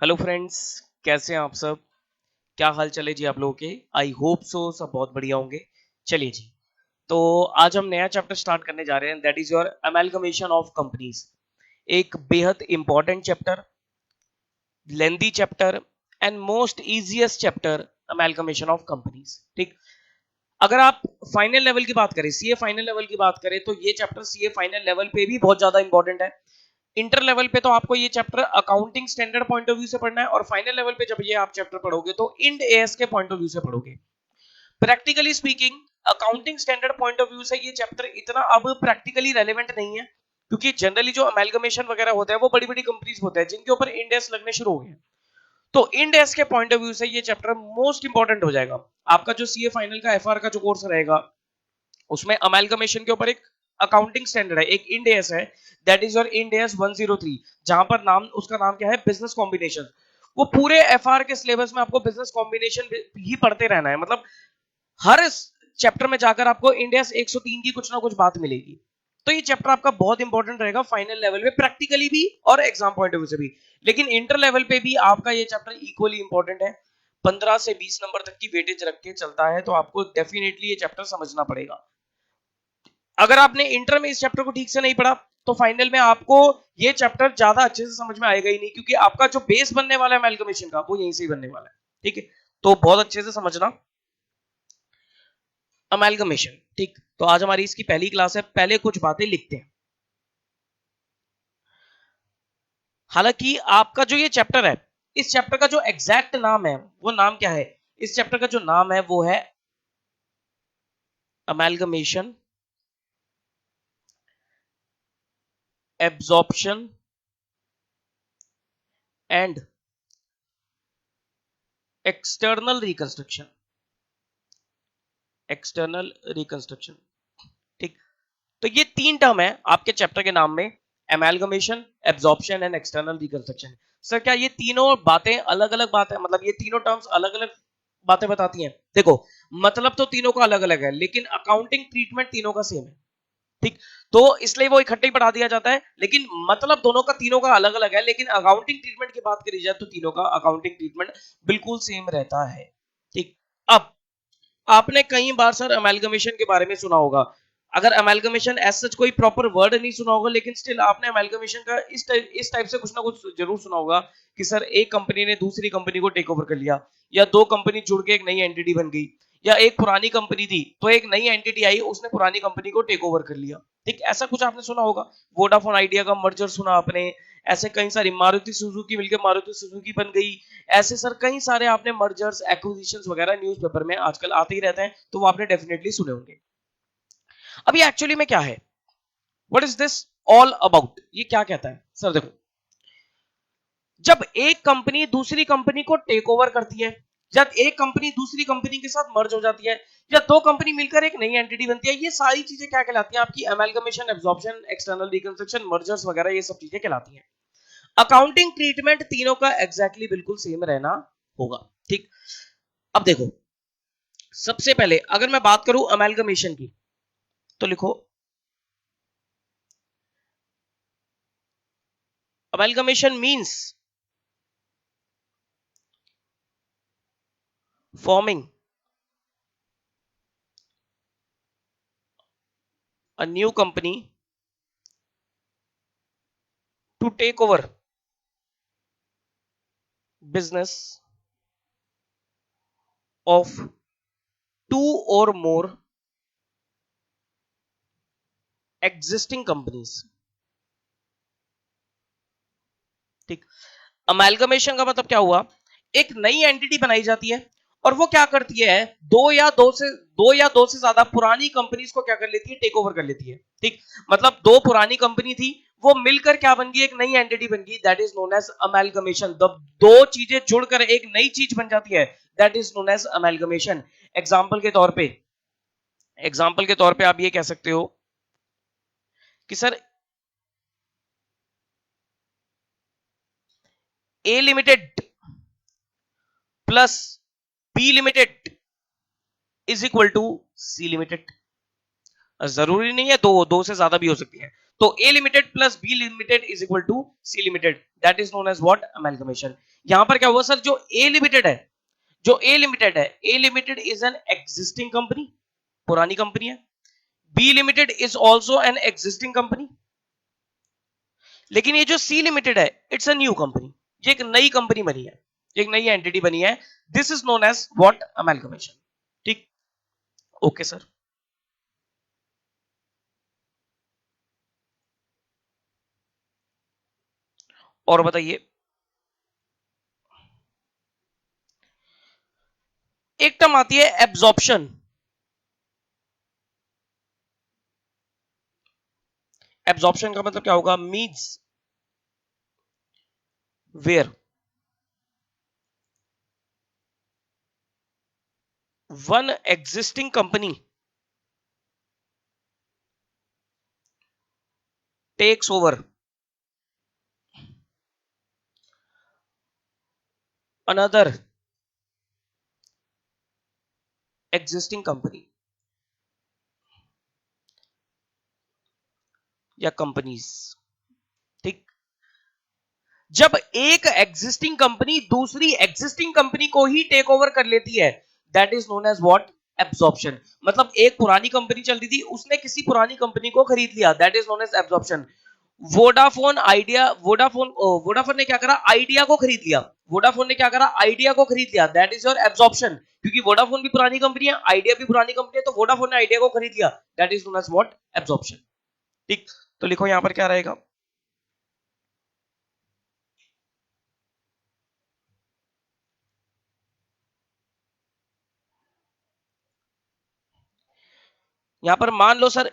Hello friends, कैसे हैं आप सब? क्या हाल चले जी आप लोगों के? आई होप सो सब बहुत बढ़िया होंगे। चलिए जी, तो आज हम नया चैप्टर स्टार्ट करने जा रहे हैं, that is your amalgamation of companies. एक बेहद important chapter, lengthy chapter and most easiest chapter, amalgamation of companies. ठीक, अगर आप फाइनल लेवल की बात करें, सीए फाइनल लेवल की बात करें, तो ये चैप्टर सीए फाइनल लेवल पे भी बहुत ज्यादा इंपॉर्टेंट है। इंटर लेवल पे तो आपको ये chapter accounting standard point of view से पढ़ना है, और फाइनल लेवल पे जब ये आप चैप्टर पढ़ोगे तो इंड एएस के पॉइंट ऑफ व्यू से पढ़ोगे। Practically speaking, accounting standard point of view से ये चैप्टर इतना अब प्रैक्टिकली रेलेवेंट नहीं है, क्योंकि जनरली जो अमेलगमेशन वगैरह होता है वो बड़ी बड़ी कंपनीज होते हैं जिनके ऊपर इंड एएस लगने शुरू हो गए। तो इंड एएस के पॉइंट ऑफ व्यू से ये चैप्टर मोस्ट इंपॉर्टेंट हो जाएगा। आपका जो सीए फाइनल का एफआर का जो कोर्स रहेगा, उसमें अमेलगमेशन के ऊपर एक अकाउंटिंग स्टैंडर्ड है, एक इंड एएस है, that is your Ind AS 103, जहां पर नाम, उसका नाम क्या है, बिजनेस कॉम्बिनेशन। वो पूरे एफआर के सिलेबस में आपको बिजनेस कॉम्बिनेशन ही पढ़ते रहना है, मतलब हर चैप्टर में जाकर आपको इंड एएस 103 की कुछ ना कुछ बात मिलेगी। तो ये चैप्टर आपका बहुत इंपॉर्टेंट रहेगा फाइनल लेवल पे, प्रैक्टिकली भी और एग्जाम पॉइंट ऑफ व्यू से भी। लेकिन इंटर लेवल पे भी आपका ये चैप्टर इक्वली इंपॉर्टेंट है। 15 से 20 नंबर तक की वेटेज रख के चलता है, तो आपको डेफिनेटली ये चैप्टर समझना पड़ेगा। अगर आपने इंटर में इस चैप्टर को ठीक से नहीं पढ़ा, तो फाइनल में आपको ये चैप्टर ज्यादा अच्छे से समझ में आएगा ही नहीं, क्योंकि आपका जो बेस बनने वाला है अमेलगमेशन का, वो यहीं से ही बनने वाला है। ठीक है, तो बहुत अच्छे से समझना अमेलगमेशन। ठीक, तो आज हमारी इसकी पहली क्लास है। पहले कुछ बातें लिखते हैं। हालांकि आपका जो ये चैप्टर है, इस चैप्टर का जो एग्जैक्ट नाम है, वो नाम क्या है? इस चैप्टर का जो नाम है वो है amalgamation, absorption and external reconstruction. External reconstruction. ठीक, तो ये तीन टर्म है आपके चैप्टर के नाम में, amalgamation, absorption and external reconstruction. Sir क्या ये तीनों बातें अलग अलग बात है, मतलब ये तीनों टर्म्स अलग अलग बातें बताती हैं? देखो, मतलब तो तीनों का अलग अलग है, लेकिन अकाउंटिंग ट्रीटमेंट तीनों का सेम है। ठीक, तो इसलिए वो इकट्ठे ही पढ़ा दिया जाता है, लेकिन मतलब दोनों का, तीनों का अलग अलग है। लेकिन अकाउंटिंग ट्रीटमेंट की बात करी जाए तो तीनों का अकाउंटिंग ट्रीटमेंट बिल्कुल सेम रहता है। ठीक, अब आपने कई बार सर अमेलगमेशन के बारे में सुना होगा। अगर अमेलगमेशन एज सच कोई प्रॉपर वर्ड नहीं सुना होगा, लेकिन स्टिल आपने अमेलगमेशन का इस टाइप से कुछ ना कुछ जरूर सुना होगा कि सर एक कंपनी ने दूसरी कंपनी को टेक ओवर कर लिया, या दो कंपनी जुड़ के एक नई एंटिटी बन गई, या एक पुरानी कंपनी थी तो एक नई एंटिटी आई, उसने पुरानी कंपनी को टेक ओवर कर लिया। ठीक, ऐसा कुछ आपने सुना होगा। वोडाफोन आइडिया का मर्जर सुना आपने, ऐसे कई सारी, मारुति सुजुकी मिलकर मारुति सुजुकी बन गई। ऐसे सर कई सारे आपने मर्जर्स, एक्विजिशंस वगैरह न्यूज़पेपर में आजकल आते ही रहते हैं, तो वो आपने डेफिनेटली सुने होंगे। अब ये एक्चुअली में क्या है, what is this all about? ये क्या कहता है सर? देखो, जब एक कंपनी दूसरी कंपनी को टेक ओवर करती है, जब एक कंपनी दूसरी कंपनी के साथ मर्ज हो जाती है, या दो कंपनी मिलकर एक नई एंटिटी बनती है, ये सारी चीजें क्या कहलाती हैं? आपकी amalgamation, absorption, external reconstruction, mergers वगैरह, ये सब चीजें कहलाती हैं। अकाउंटिंग ट्रीटमेंट तीनों का एग्जैक्टली बिल्कुल सेम रहना होगा। ठीक, अब देखो, सबसे पहले अगर मैं बात करूं अमेलगमेशन की, तो लिखो, amalgamation means forming a new company to take over business of two or more existing companies। ठीक, अमेलगमेशन का मतलब क्या हुआ? एक नई एंटिटी बनाई जाती है, और वो क्या करती है, दो या दो से ज्यादा पुरानी कंपनीज को क्या कर लेती है, टेक ओवर कर लेती है। ठीक, मतलब दो पुरानी कंपनी थी, वो मिलकर क्या बन गई, एक नई एंटिटी बन गई, that is known as amalgamation. दो चीजें जुड़कर एक नई चीज बन जाती है, that is known as amalgamation. Example के तौर पे आप ये कह सकते हो कि sir A limited plus B limited is equal to C limited. जरूरी नहीं है दो, दो से ज्यादा भी हो सकती है। तो A limited plus B limited is equal to C limited, that is known as what, amalgamation. यहां पर क्या हुआ सर, जो ए लिमिटेड है, जो ए लिमिटेड है, A limited is an existing company, पुरानी कंपनी है। B limited is also an existing company, लेकिन ये जो सी लिमिटेड है, इट्स अ न्यू कंपनी, ये एक नई कंपनी बनी है, एक नई एंटिटी बनी है। This is known as what, amalgamation. ठीक, ओके सर। और बताइए, एक टर्म आती है एब्जॉर्प्शन। एब्जॉर्प्शन का मतलब क्या होगा, means where one existing company takes over another existing company या कंपनीज। ठीक, जब एक एग्जिस्टिंग कंपनी दूसरी एग्जिस्टिंग कंपनी को ही टेक ओवर कर लेती है, that is known as what, absorption. मतलब एक पुरानी कंपनी चलती थी, उसने किसी पुरानी कंपनी को खरीद लिया, that is known as absorption. Vodafone Idea, Vodafone ने क्या करा, आइडिया को खरीद लिया। वोडाफोन ने क्या करा, आइडिया को खरीद लिया, दैट इज योर एब्जॉर्प्शन। क्योंकि वोडाफोन भी पुरानी कंपनी है, आइडिया भी पुरानी कंपनी है, तो वोडाफोन ने आइडिया को खरीद लिया, that is known as what, absorption. ठीक, तो लिखो यहां पर क्या रहेगा, यहां पर मान लो sir,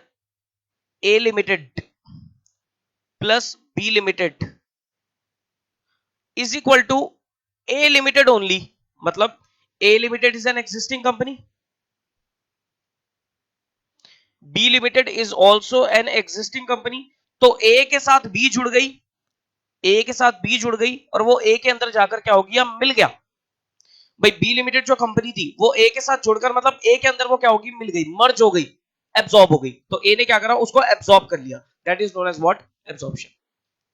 A limited plus B limited is equal to A limited only. मतलब A limited is an existing company, B limited is also an existing company. तो ए के साथ बी जुड़ गई, ए के साथ बी जुड़ गई, और वो ए के अंदर जाकर क्या हो गया, मिल गया। भाई बी लिमिटेड जो कंपनी थी, वो ए के साथ जुड़कर, मतलब ए के अंदर वो क्या होगी, मिल गई, मर्ज हो गई, एब्सॉर्ब हो गई। तो ए ने क्या करा, उसको एब्सॉर्ब कर लिया, that is known as what, absorption.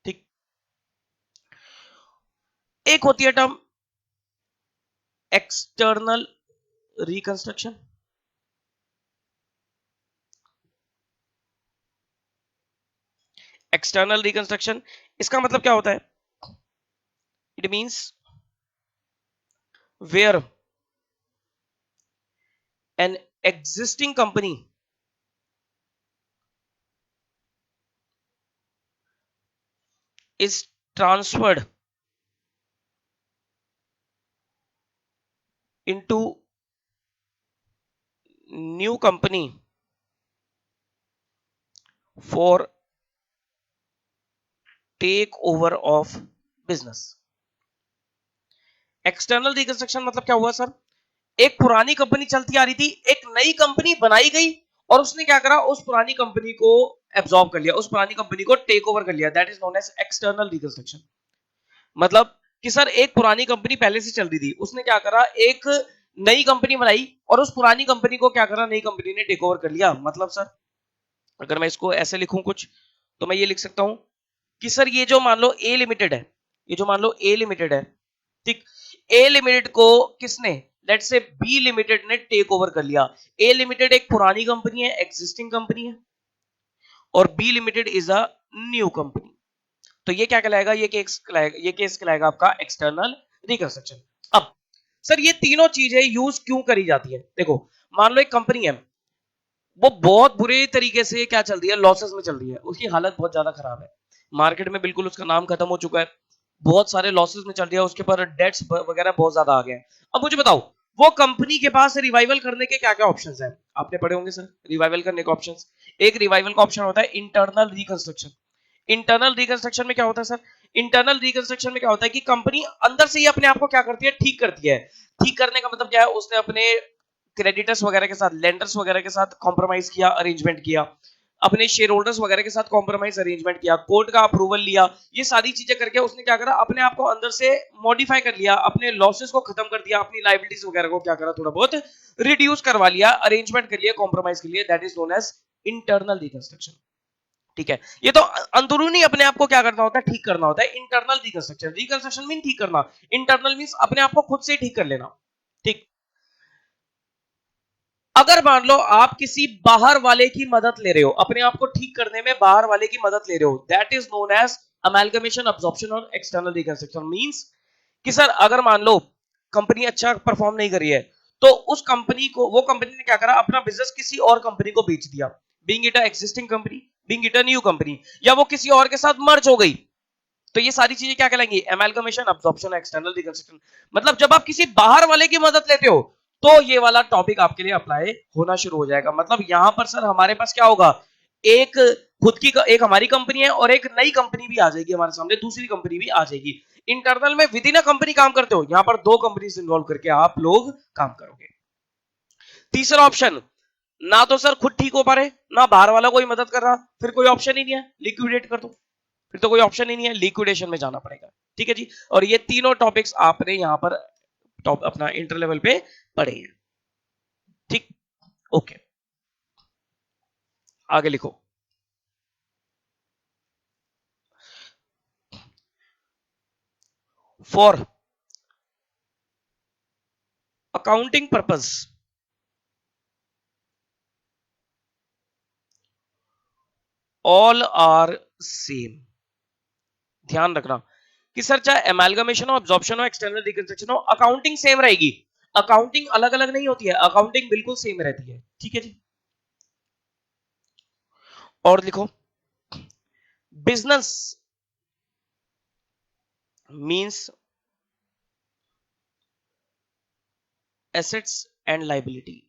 ठीक, एक होती है term external reconstruction. External reconstruction, इसका मतलब क्या होता है, it means where an existing company is transferred into new company for take over of business। External reconstruction मतलब क्या हुआ सर, एक पुरानी कंपनी चलती आ रही थी, एक नई कंपनी बनाई गई, और उसने क्या करा, उस पुरानी कंपनी को एब्सॉर्ब कर लिया, उस पुरानी कंपनी को टेक ओवर कर लिया, that is known as external reconstruction. मतलब कि सर एक पुरानी कंपनी पहले से चल रही थी, उसने क्या करा, एक नई कंपनी बनाई, और उस पुरानी कंपनी को क्या करा, नई कंपनी ने टेक ओवर कर लिया। मतलब सर अगर मैं इसको ऐसे लिखूं कुछ, तो मैं ये लिख सकता हूं कि सर ये जो मान लो ए लिमिटेड है, ये जो मान लो ए लिमिटेड है, ठीक, ए लिमिटेड को किसने, लेट से बी लिमिटेड ने टेक ओवर कर लिया। ए लिमिटेड एक पुरानी कंपनी है, एग्जिस्टिंग कंपनी है, और B limited is a new company. तो ये क्या कहलाएगा, ये केस कहलाएगा आपका एक्सटर्नल रिकंस्ट्रक्शन। अब सर ये तीनों चीजें यूज क्यों करी जाती है, देखो मान लो एक कंपनी है, वो बहुत बुरे तरीके से क्या चल रही है, लॉसेस में चल रही है, उसकी हालत बहुत ज्यादा खराब है, मार्केट में बिल्कुल उसका नाम खत्म हो चुका है, बहुत सारे लॉसेस में चल रही है, उसके पर डेट्स वगैरह बहुत ज्यादा आ गए हैं। अब मुझे बताओ, वो कंपनी के पास रिवाइवल करने के क्या क्या ऑप्शंस हैं, आपने पढ़े होंगे सर रिवाइवल करने के ऑप्शंस। एक रिवाइवल का ऑप्शन होता है इंटरनल रिकंस्ट्रक्शन। इंटरनल रिकंस्ट्रक्शन में क्या होता है सर, इंटरनल रिकंस्ट्रक्शन में क्या होता है कि कंपनी अंदर से ही अपने आप को क्या करती है, ठीक करती है। ठीक करने का मतलब क्या है, उसने अपने क्रेडिटर्स वगैरह के साथ, लेंडर्स वगैरह के साथ कॉम्प्रोमाइज किया, अरेंजमेंट किया, अपने शेयर होल्डर्स वगैरह के साथ कॉम्प्रोमाइज अरेंजमेंट किया, कोर्ट का अप्रूवल लिया, ये सारी चीजें करके उसने क्या करा, अपने आप को अंदर से मॉडिफाई कर लिया, अपने लॉसेस को खत्म कर दिया, अपनी लाइबिलिटीज वगैरह को क्या करा, थोड़ा बहुत रिड्यूस करवा लिया, अरेंजमेंट कर लिया, कॉम्प्रोमाइज कर लिया, that is known as internal reconstruction. ठीक है, ये तो अंदरूनी अपने आप को क्या करना होता है, ठीक करना होता है। इंटरनल रिकंस्ट्रक्शन, रिकंस्ट्रक्शन मीन ठीक करना, इंटरनल मीन अपने आप को खुद से ठीक कर लेना। ठीक, अगर मान लो आप किसी बाहर वाले की मदद ले रहे हो, अपने आप को ठीक करने में बाहर वाले की मदद ले रहे हो, that is known as amalgamation, absorption और एक्सटर्नल रिकंस्ट्रक्शन। मींस कि सर अगर मान लो कंपनी अच्छा परफॉर्म नहीं कर रही है, तो उस कंपनी को, वो कंपनी ने क्या करा, अपना बिजनेस किसी और कंपनी को बेच दिया, being it a existing company, being it a new company, या वो किसी और के साथ मर्ज हो गई। तो ये सारी चीजें क्या कहलाएंगी, एमालगमेशन, अब्जॉर्प्शन, एक्सटर्नल रिकंस्ट्रक्शन। मतलब जब आप किसी बाहर वाले की मदद लेते हो, तो ये वाला टॉपिक आपके लिए अप्लाई होना शुरू हो जाएगा। मतलब यहां पर सर हमारे पास क्या होगा, एक खुद की एक हमारी कंपनी है और एक नई कंपनी भी आ जाएगी हमारे सामने, दूसरी कंपनी भी आ जाएगी। इंटरनल में विद इन अ कंपनी काम करते हो, यहां पर दो कंपनीज इन्वॉल्व करके आप लोग काम करोगे। तीसरा ऑप्शन, ना तो सर खुद ठीक हो पा रहे, ना बाहर वाला कोई मदद कर रहा, फिर कोई ऑप्शन ही नहीं है, लिक्विडेट कर दो, फिर तो कोई ऑप्शन ही नहीं है, लिक्विडेशन में जाना पड़ेगा। ठीक है जी, और ये तीनों टॉपिक्स आपने यहां पर टॉप अपना इंटर लेवल पे पढ़े हैं। ठीक, ओके, आगे लिखो। For accounting purpose all are same. ध्यान रखना कि सर चाहे एमालगमेशन हो, अब्जॉर्प्शन हो, एक्सटर्नल रिकंस्ट्रक्शन हो, अकाउंटिंग सेम रहेगी। अकाउंटिंग अलग अलग नहीं होती है, अकाउंटिंग बिल्कुल सेम रहती है। ठीक है जी, और लिखो, business means assets and liability.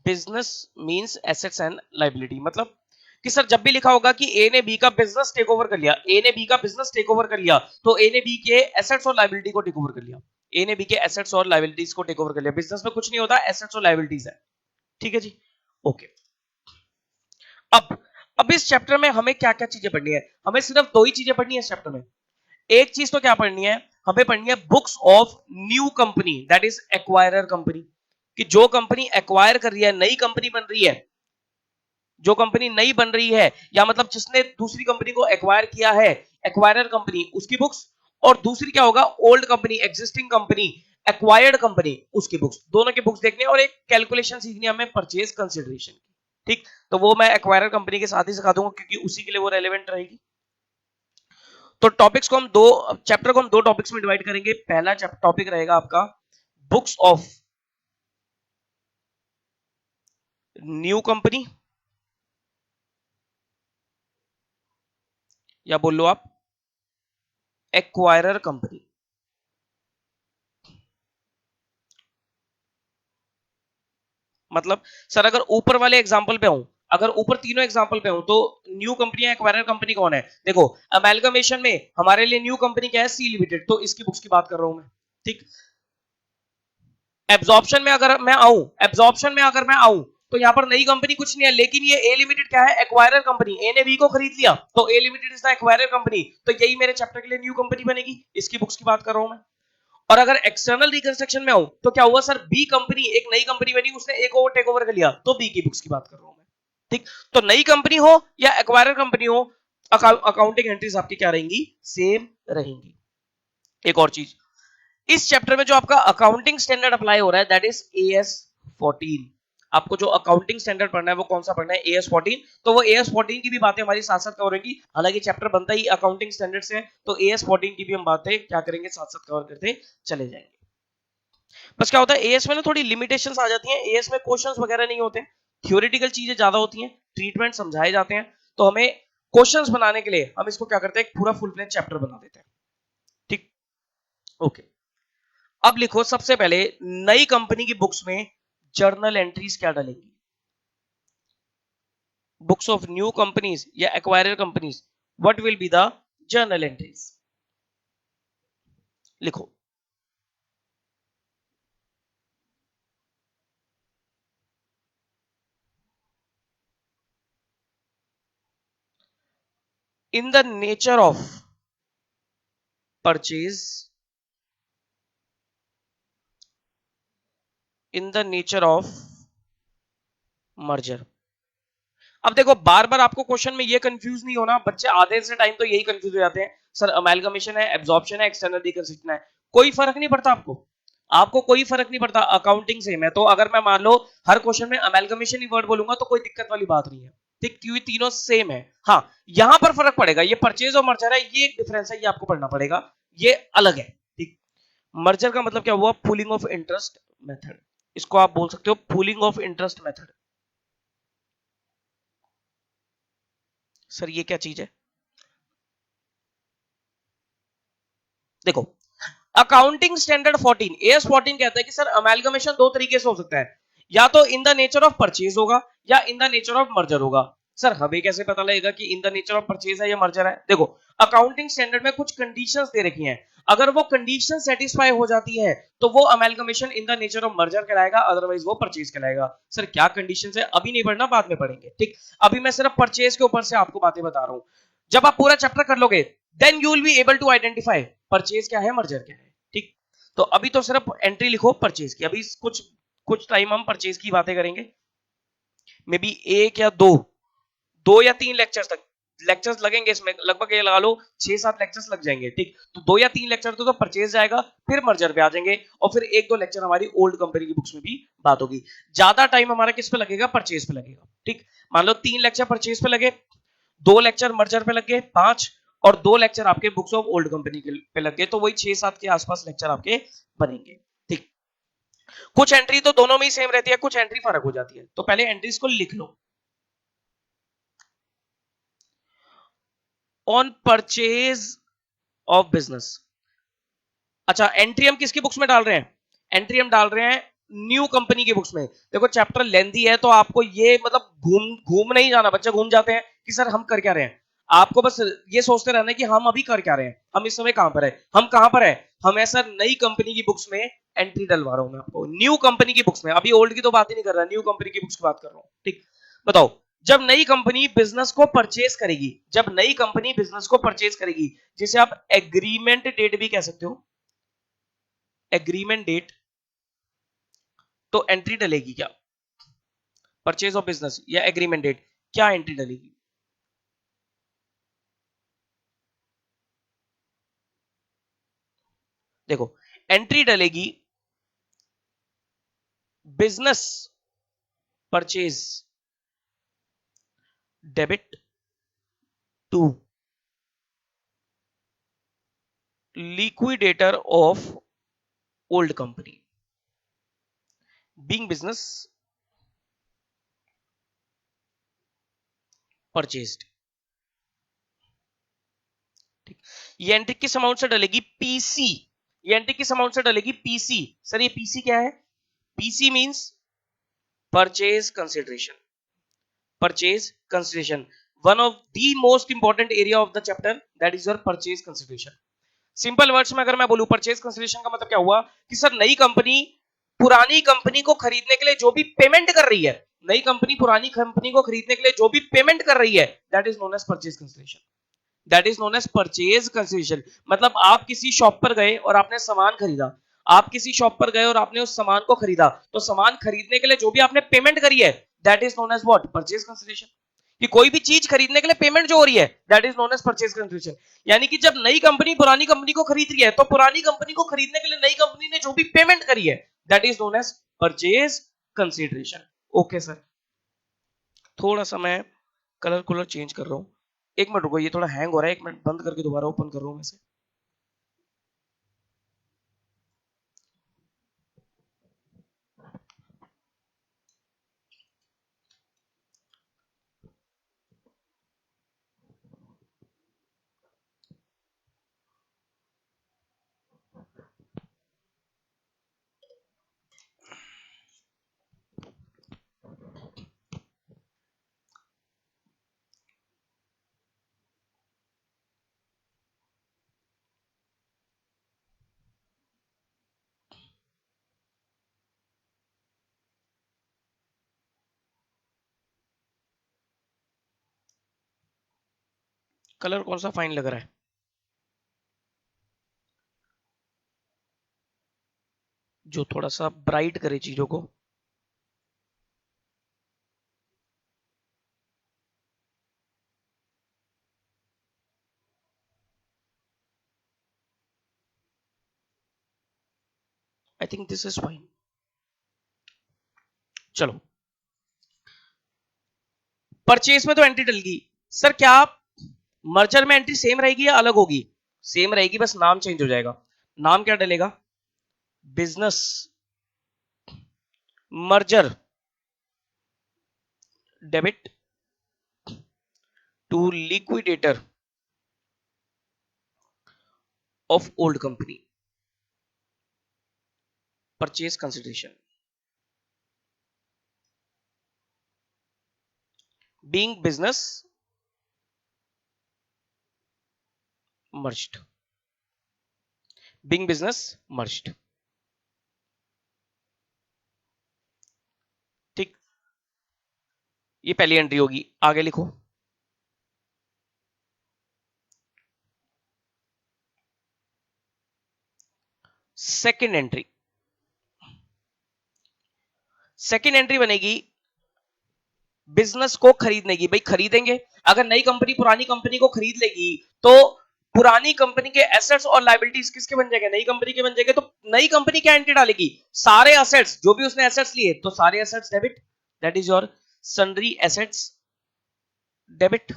Business means assets and liability, मतलब कि सर जब भी लिखा होगा कि ए ने बी का बिजनेस टेक ओवर कर लिया, ए ने बी का बिजनेस टेक ओवर कर लिया, तो ए ने बी के एसेट्स और लाइबिलिटी को टेक ओवर कर लिया। ए ने बी के एसेट्स और लाइबिलिटीज को टेक ओवर कर लिया। बिजनेस में कुछ नहीं होता, एसेट्स और लाइबिलिटीज है। ठीक है जी, ओके। अब अब इस चैप्टर में हमें क्या क्या चीजें पढ़नी है, हमें सिर्फ दो ही चीजें पढ़नी है इस चैप्टर में। एक चीज तो क्या पढ़नी है, हमें पढ़नी है books of new company, that is acquirer company. कि जो कंपनी एक्वायर कर रही है, नई कंपनी बन रही है, जो कंपनी नई बन रही है, या मतलब जिसने दूसरी कंपनी को एक्वायर किया है, एक्वायरर कंपनी, उसकी बुक्स। और दूसरी क्या होगा, old company, existing company, acquired company, उसकी बुक्स। दोनों की बुक्स देखनी है और एक कैलकुलेशन सीखनी है हमें परचेज कंसिडरेशन की। ठीक, तो वो मैं एक्वायरर कंपनी के साथ ही सिखा दूंगा, क्योंकि उसी के लिए वो रेलेवेंट रहेगी। तो टॉपिक्स को हम दो, चैप्टर को हम दो टॉपिक्स में डिवाइड करेंगे। पहला टॉपिक रहेगा आपका बुक्स ऑफ न्यू कंपनी, या बोल लो आप एक्वायरर कंपनी। मतलब सर अगर ऊपर वाले एग्जांपल पे हूं, अगर ऊपर तीनों एग्जांपल पे हूं, तो न्यू कंपनी या एक्वायरर कंपनी कौन है? देखो, अमेलगमेशन में हमारे लिए न्यू कंपनी क्या है, सी लिमिटेड, तो इसकी बुक्स की बात कर रहा हूं मैं। ठीक, एब्जॉर्प्शन में अगर मैं आऊं, एब्जॉर्प्शन में अगर मैं आऊं, तो यहां पर नई कंपनी कुछ नहीं है, लेकिन ये ए लिमिटेड क्या है, एक्वायरर कंपनी। ए ने बी को खरीद लिया, तो A limited is the acquirer company, तो यही मेरे चैप्टर के लिए न्यू कंपनी बनेगी, इसकी बुक्स की बात कर रहा हूं मैं। और अगर एक्सटर्नल रिकंस्ट्रक्शन में आऊं, तो क्या हुआ सर, बी कंपनी, एक नई कंपनी बनी, उसने एक और टेक ओवर कर लिया, तो बी की बुक्स की बात कर रहा हूं मैं। ठीक, तो नई कंपनी हो या एक्वायरर कंपनी हो, अकाउंटिंग एंट्रीज आपकी क्या रहेंगी, सेम रहेंगी। एक और चीज, इस चैप्टर में जो आपका अकाउंटिंग स्टैंडर्ड अप्लाई हो रहा है, दैट इज AS14। आपको जो अकाउंटिंग स्टैंडर्ड पढ़ना है वो कौन सा पढ़ना है, AS14। तो वो AS14 की भी बातें हमारी साथ साथ कवर होंगी। हालांकि चैप्टर बनता ही अकाउंटिंग स्टैंडर्ड से है, तो AS14 की भी हम बातें क्या करेंगे, साथ साथ कवर करते चले जाएंगे। बस क्या होता है, एएस में ना थोड़ी लिमिटेशंस आ जाती हैं, एएस में क्वेश्चंस वगैरह नहीं होते, थ्योरेटिकल चीजें ज्यादा होती हैं, ट्रीटमेंट समझाए जाते हैं। तो हमें क्वेश्चंस बनाने के लिए हम इसको क्या करते हैं, एक पूरा फुल फ्लेज चैप्टर बना देते हैं। ठीक, ओके। अब लिखो सबसे पहले, नई कंपनी की बुक्स में जर्नल एंट्रीज क्या डालेंगी, बुक्स ऑफ न्यू कंपनीज या acquirer companies, what will be the journal entries. लिखो, in the nature of purchase, in the nature of merger. अब देखो बार बार आपको क्वेश्चन में ये कंफ्यूज नहीं होना, बच्चे आधे से टाइम तो यही कंफ्यूज हो जाते हैं, सर अमेलगमेशन है, एब्जॉर्प्शन है, एक्सटर्नल रिकंस्ट्रक्शन है, कोई फर्क नहीं पड़ता आपको, आपको कोई फर्क नहीं पड़ता, अकाउंटिंग सेम है। तो अगर मैं मान लो हर क्वेश्चन में अमेलगमेशन ही वर्ड बोलूंगा तो कोई दिक्कत वाली बात नहीं है, ठीक, क्योंकि तीनों सेम है। हाँ, यहां पर फर्क पड़ेगा, ये परचेज और मर्जर है, ये एक डिफरेंस है, ये आपको पढ़ना पड़ेगा, ये अलग है, ठीक। मर्जर का मतलब क्या हुआ, पूलिंग ऑफ इंटरेस्ट मेथड, इसको आप बोल सकते हो pooling of interest method. Sir ये क्या चीज है, देखो अकाउंटिंग स्टैंडर्ड 14 एएस 14 कहता है कि सर अमेलगमेशन दो तरीके से हो सकता है, या तो इन द नेचर ऑफ परचेज होगा या इन द नेचर ऑफ मर्जर होगा। सर हमें कैसे पता लगेगा कि इन द नेचर ऑफ परचेज है या मर्जर है, देखो अकाउंटिंग स्टैंडर्ड में कुछ कंडीशंस दे रखी हैं, अगर वो कंडीशन सेटिस्फाई हो जाती है तो वो amalgamation in the nature of merger कहलाएगा, अदरवाइज वो परचेज कहलाएगा। सर क्या कंडीशन है अभी नहीं पढ़ना, बाद में पढ़ेंगे, ठीक। अभी मैं सिर्फ परचेज के ऊपर से आपको बातें बता रहा हूं, जब आप पूरा चैप्टर कर लोगे then you will be able to identify purchase क्या है, मर्जर क्या है, ठीक। तो अभी तो सिर्फ एंट्री लिखो परचेज की, अभी कुछ कुछ टाइम हम परचेज की बातें करेंगे, मे बी एक या दो, दो या तीन लेक्चर्स तक लेक्चर्स लगेंगे इसमें, लगभग ये लगा लो 6-7 लेक्चर्स लग जाएंगे, ठीक। तो दो या तीन लेक्चर तो परचेज जाएगा, फिर मर्जर पे आ जाएंगे, और फिर एक दो लेक्चर हमारी ओल्ड कंपनी की बुक्स में भी बात होगी। ज्यादा टाइम हमारा किस पे लगेगा, परचेज पे लगेगा, ठीक। मान लो 3 लेक्चर परचेज पे लगे, 2 लेक्चर मर्जर पे लग गए 5, और 2 लेक्चर आपके बुक्स ऑफ ओल्ड कंपनी के पे लग गए, तो वही 6-7 के आसपास लेक्चर आपके बनेंगे, ठीक। कुछ एंट्री तो दोनों में ही सेम रहती है, कुछ एंट्री फर्क हो जाती है, तो पहले एंट्रीज को लिख लो। ऑन परचेज ऑफ बिजनेस, अच्छा एंट्री हम किसकी बुक्स में डाल रहे हैं, एंट्री हम डाल रहे हैं न्यू कंपनी की बुक्स में। देखो चैप्टर लेंथी है तो आपको ये मतलब घूम घूम नहीं जाना, बच्चे घूम जाते हैं कि सर हम कर क्या रहे हैं, आपको बस ये सोचते रहना है कि हम अभी कर क्या रहे हैं, हम इस समय कहां पर है, हम कहां पर है, हम ऐसा नई कंपनी की बुक्स में एंट्री डलवा रहा हूं मैं आपको, न्यू कंपनी की बुक्स में, अभी ओल्ड की तो बात ही नहीं कर रहा, न्यू कंपनी की बुक्स की बात कर रहा हूं, ठीक। बताओ, जब नई कंपनी बिजनेस को परचेज करेगी, जब नई कंपनी बिजनेस को परचेज करेगी, जिसे आप एग्रीमेंट डेट भी कह सकते हो, एग्रीमेंट डेट, तो एंट्री डलेगी क्या, परचेज ऑफ बिजनेस या एग्रीमेंट डेट, क्या एंट्री डलेगी, देखो एंट्री डलेगी business purchase debit to liquidator of old company being business purchased, ठीक। ये एंट्री किस अमाउंट से डलेगी, पीसी, ये एंट्री किस अमाउंट से डलेगी, पीसी। सर ये पीसी क्या है, PC means purchase consideration, purchase consideration, one of the most important area of the chapter, that is your purchase consideration। Simple words में अगर मैं बोलूं परचेज कंसिडरेशन का मतलब क्या हुआ कि सर नई कंपनी पुरानी कंपनी को खरीदने के लिए जो भी पेमेंट कर रही है, नई कंपनी पुरानी कंपनी को खरीदने के लिए जो भी पेमेंट कर रही है, that is known as purchase consideration, that is known as purchase consideration. मतलब आप किसी शॉप पर गए और आपने सामान खरीदा, आप किसी शॉप पर गए और आपने उस सामान को खरीदा, तो सामान खरीदने के लिए जो भी आपने पेमेंट करी है, that is known as what, purchase consideration. कि कोई भी चीज खरीदने के लिए पेमेंट जो हो रही है, that is known as purchase consideration. यानी कि जब नई कंपनी पुरानी कंपनी को खरीद रही है, तो पुरानी कंपनी को खरीदने के लिए नई कंपनी ने जो भी पेमेंट करी है, that is known as purchase consideration. Okay sir, थोड़ा सा मैं कलर कूलर चेंज कर रहा हूं, एक मिनट रुको, ये थोड़ा हैंग हो रहा है, एक मिनट बंद करके दोबारा ओपन कर रहा हूं मैं से। कलर कौन सा फाइन लग रहा है, जो थोड़ा सा ब्राइट करे चीजों को। I think this is fine. चलो, परचेज में तो एंट्री डल गई सर, क्या मर्जर में एंट्री सेम रहेगी या अलग होगी? सेम रहेगी, बस नाम चेंज हो जाएगा। नाम क्या डलेगा? Business merger debit to liquidator of old company, purchase consideration being business merged, being business merged. ठीक, ये पहली एंट्री होगी। आगे लिखो। सेकेंड एंट्री, सेकेंड एंट्री बनेगी बिजनेस को खरीदने की। भाई खरीदेंगे, अगर नई कंपनी पुरानी कंपनी को खरीद लेगी तो पुरानी कंपनी के एसेट्स और लायबिलिटीज किसके बन जाएंगे? नई कंपनी के बन जाएंगे। तो नई कंपनी क्या एंट्री डालेगी? सारे एसेट्स, जो भी उसने एसेट्स लिए, तो सारे assets debit, that is your sundry assets debit.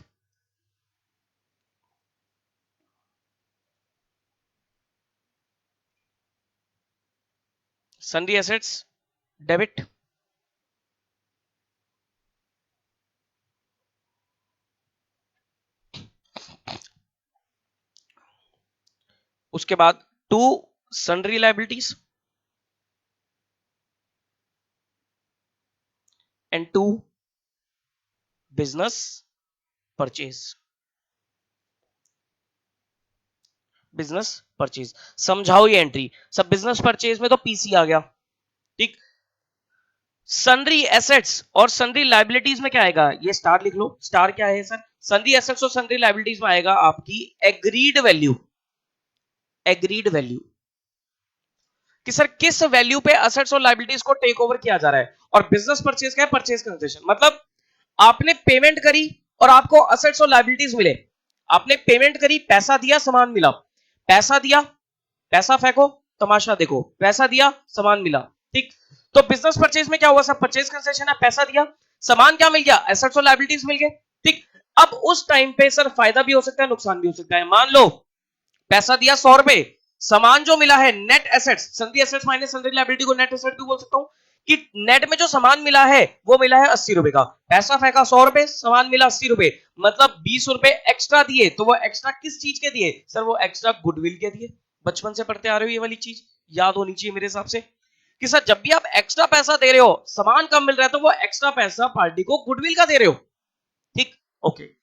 Sundry assets debit. उसके बाद to sundry liabilities and to business purchase, business purchase. समझाओ ये एंट्री सब। बिजनेस परचेज में तो पीसी आ गया। ठीक, सन्ड्री एसेट्स और सन्ड्री लायबिलिटीज में क्या आएगा? ये स्टार लिख लो। स्टार क्या है सर? सन्ड्री एसेट्स और सन्ड्री लायबिलिटीज में आएगा आपकी एग्रीड वैल्यू, एग्रीड वैल्यू कि सर किस वैल्यू पे एसेट्स और लायबिलिटीज को टेक ओवर किया जा रहा है। और बिजनेस परचेज क्या है? परचेज कंसिडरेशन, मतलब आपने पेमेंट करी और आपको एसेट्स और लायबिलिटीज मिले। आपने पेमेंट करी, पैसा दिया, सामान मिला। पैसा दिया, पैसा फेंको, तमाशा देखो, पैसा दिया, सामान मिला। ठीक, तो बिजनेस परचेज में क्या हुआ? सब परचेज कंसेशन है, पैसा दिया, सामान क्या मिल गया? एसेट्स और लायबिलिटीज मिल गए। ठीक, अब उस टाइम पे सर फायदा भी हो सकता है, नुकसान भी हो सकता है। मान लो पैसा दिया 100 रुपए, सामान जो मिला है net assets, sundry assets minus sundry liability को नेट एसेट भी बोल सकता हूं, कि नेट में जो सामान मिला है वो मिला है 80 रुपए का। पैसा फेंका 100 रुपए, सामान मिला 80 रुपए, मतलब 20 रुपए एक्स्ट्रा दिए। तो वो एक्स्ट्रा किस चीज के दिए सर? वो एक्स्ट्रा गुडविल के दिए। बचपन से पढ़ते आ रहे हो, ये वाली चीज याद होनी चाहिए मेरे हिसाब से, कि सर जब भी आप एक्स्ट्रा पैसा दे रहे हो, सामान कम मिल रहा है, तो वो एक्स्ट्रा पैसा पार्टी को गुडविल का दे रहे हो। ठीक, ओके।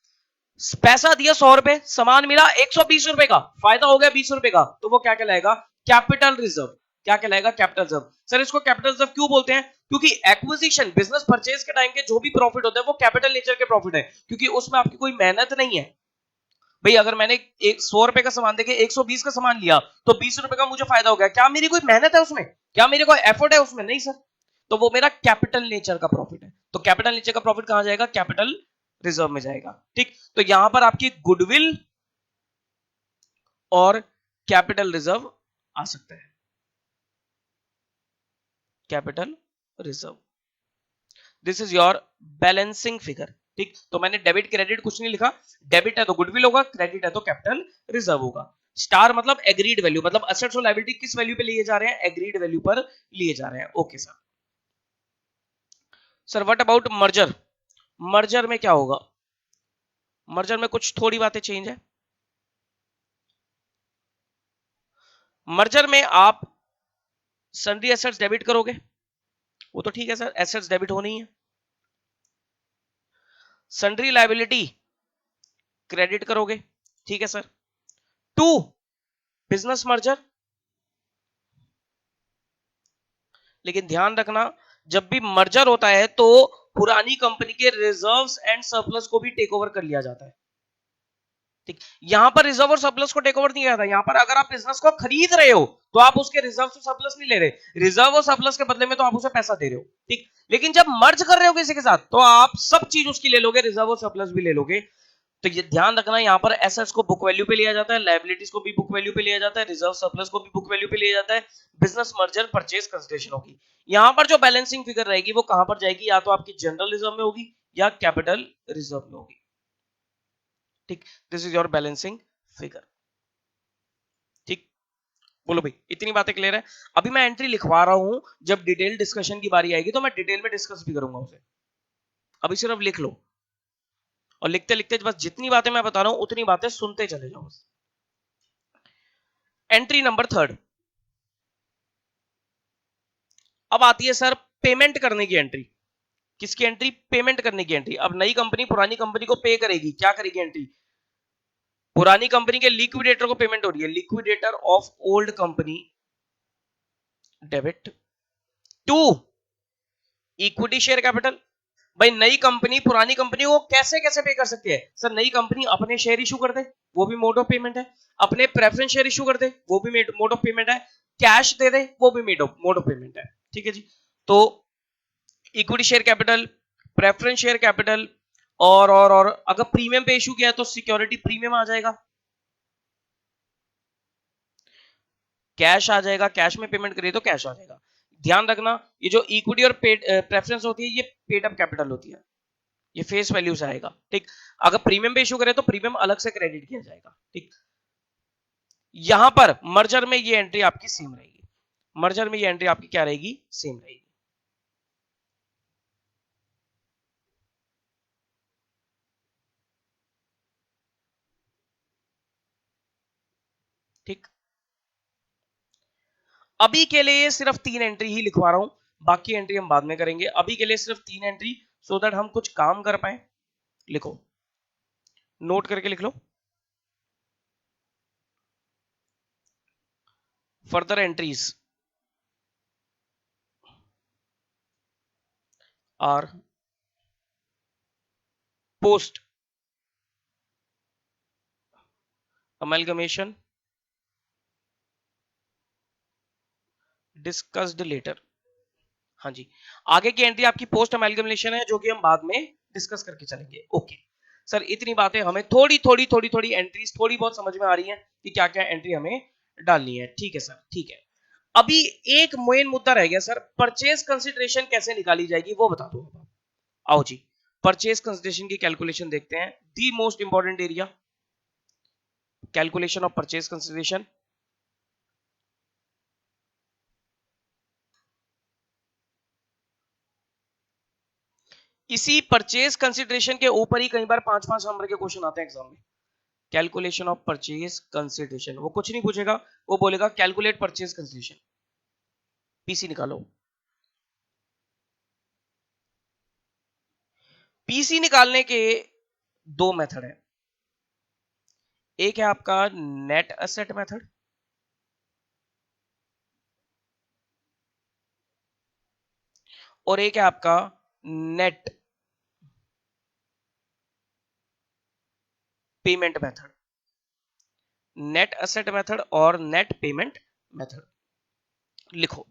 पैसा दिया 100 रुपए, सामान मिला 120 रुपए का, फायदा हो गया 20 रुपए का, तो वो क्या कहलाएगा? Capital reserve. क्या कहलाएगा? Capital reserve. सर इसको कैपिटल रिजर्व क्यों बोलते हैं? क्योंकि एक्विजिशन, बिजनेस परचेज के टाइम के जो भी प्रॉफिट होता है वो कैपिटल नेचर के प्रॉफिट है, क्योंकि उसमें आपकी कोई मेहनत नहीं है। भाई अगर मैंने एक 100 रुपए का सामान देके 120 का सामान लिया, तो 20 रुपए का मुझे फायदा हो गया। क्या मेरी कोई मेहनत है उसमें? क्या मेरे कोई एफर्ट है उसमें? नहीं सर। तो वो मेरा कैपिटल नेचर का प्रॉफिट है। तो कैपिटल नेचर का प्रॉफिट कहां जाएगा? कैपिटल रिजर्व में जाएगा। ठीक, तो यहां पर आपकी गुडविल और कैपिटल रिजर्व आ सकता है। Capital reserve, this is your balancing figure. ठीक, तो मैंने डेबिट क्रेडिट कुछ नहीं लिखा। डेबिट है तो गुडविल होगा, क्रेडिट है तो कैपिटल रिजर्व होगा। स्टार मतलब एग्रीड वैल्यू, मतलब एसेट्स और लायबिलिटी किस वैल्यू पे लिए जा रहे हैं? एग्रीड वैल्यू पर लिए जा रहे हैं। Okay sir. Sir what about merger? Merger में क्या होगा? मर्जर में कुछ थोड़ी बातें चेंज है। मर्जर में आप सन्ड्री एसेट्स डेबिट करोगे, वो तो ठीक है सर, एसेट्स डेबिट होनी है। सन्ड्री लायबिलिटी क्रेडिट करोगे, ठीक है सर। टू बिजनेस मर्जर, लेकिन ध्यान रखना जब भी मर्जर होता है तो पुरानी कंपनी के रिजर्व्स एंड सरप्लस को भी टेक ओवर कर लिया जाता है। ठीक, यहां पर रिजर्व और सरप्लस को टेक ओवर नहीं किया जाता। यहां पर अगर आप बिजनेस को खरीद रहे हो तो आप उसके रिजर्व और सरप्लस नहीं ले रहे, रिजर्व और सरप्लस के बदले में तो आप उसे पैसा दे रहे हो। ठीक, लेकिन जब मर्ज कर रहे हो किसी के साथ तो आप सब चीज उसकी ले लोगे, रिजर्व और सरप्लस भी ले लोगे। तो ये ध्यान रखना, यहाँ पर एसेट्स को बुक वैल्यू पे लिया जाता है, लायबिलिटीज को भी बुक वैल्यू पे लिया जाता है, रिजर्व सरप्लस को भी बुक वैल्यू पे लिया जाता है, बिजनेस मर्जर परचेज कंसिडरेशन होगी। यहाँ पर जो बैलेंसिंग फिगर रहेगी वो कहां पर जाएगी, या तो आपकी जनरल रिजर्व में होगी या कैपिटल रिजर्व में होगी। ठीक, this is your balancing figure. ठीक, बोलो भाई, इतनी बातें क्लियर है। अभी मैं एंट्री लिखवा रहा हूं, जब डिटेल डिस्कशन की बारी आएगी तो मैं डिटेल में डिस्कस भी करूंगा उसे। अभी सिर्फ लिख लो, और लिखते लिखते बस जितनी बातें मैं बता रहा हूं उतनी बातें सुनते चले जाओ। एंट्री नंबर 3, अब आती है सर पेमेंट करने की एंट्री। किसकी एंट्री, पेमेंट करने की एंट्री। अब नई कंपनी पुरानी कंपनी को पे करेगी, क्या करेगी एंट्री, पुरानी कंपनी के लिक्विडेटर को पेमेंट हो रही है, liquidator of old company debit to equity share capital. भाई नई कंपनी पुरानी कंपनी को कैसे कैसे पे कर सकती है सर, नई कंपनी अपने शेयर इशू कर दे, वो भी मोड ऑफ पेमेंट है, अपने प्रेफरेंस शेयर इशू कर दे, वो भी मोड ऑफ पेमेंट है, कैश दे दे, वो भी मोड ऑफ पेमेंट है। ठीक है जी, तो equity share capital, preference share capital, और अगर प्रीमियम पे इशू किया तो सिक्योरिटी प्रीमियम आ जाएगा, कैश आ जाएगा, कैश में पेमेंट करिए तो कैश आ जाएगा। ध्यान रखना, ये जो इक्विटी और प्रेफरेंस होती है ये पेड अप कैपिटल होती है, ये फेस वैल्यू से आएगा। ठीक, अगर प्रीमियम पे इशू करे तो प्रीमियम अलग से क्रेडिट किया जाएगा। ठीक, यहां पर मर्जर में ये एंट्री आपकी सेम रहेगी, मर्जर में ये एंट्री आपकी क्या रहेगी, सेम रहेगी। ठीक, अभी के लिए सिर्फ 3 एंट्री ही लिखवा रहा हूं, बाकी एंट्री हम बाद में करेंगे। अभी के लिए सिर्फ 3 एंट्री, सो दैट हम कुछ काम कर पाए। लिखो, नोट करके लिख लो। Further entries are post amalgamation discussed later. हाँ जी, आगे की एंट्री आपकी पोस्ट अमेलगमेशन है, जो कि हम बाद में डिस्कस करके चलेंगे। ओके सर, इतनी बातें हमें थोड़ी एंट्रीज थोड़ी बहुत समझ में आ रही हैं कि क्या क्या एंट्री हमें डालनी है। ठीक है सर, ठीक है। अभी एक मेन मुद्दा रह गया सर, परचेज कंसिडरेशन कैसे निकाली जाएगी वो बता दो। आओ जी, परचेज कंसिडरेशन की कैलकुलेशन देखते हैं, the most important area, calculation of purchase consideration. इसी परचेज कंसिडरेशन के ऊपर ही कई बार 5-5 नंबर के क्वेश्चन आते हैं एग्जाम में। कैलकुलेशन ऑफ परचेज कंसिडरेशन, वो कुछ नहीं पूछेगा, वो बोलेगा कैलकुलेट परचेज कंसिडरेशन, पीसी निकालो। पीसी निकालने के 2 मेथड है, एक है आपका नेट एसेट मेथड, और एक है आपका net payment method. Net asset method और नेट पेमेंट मेथड लिखो।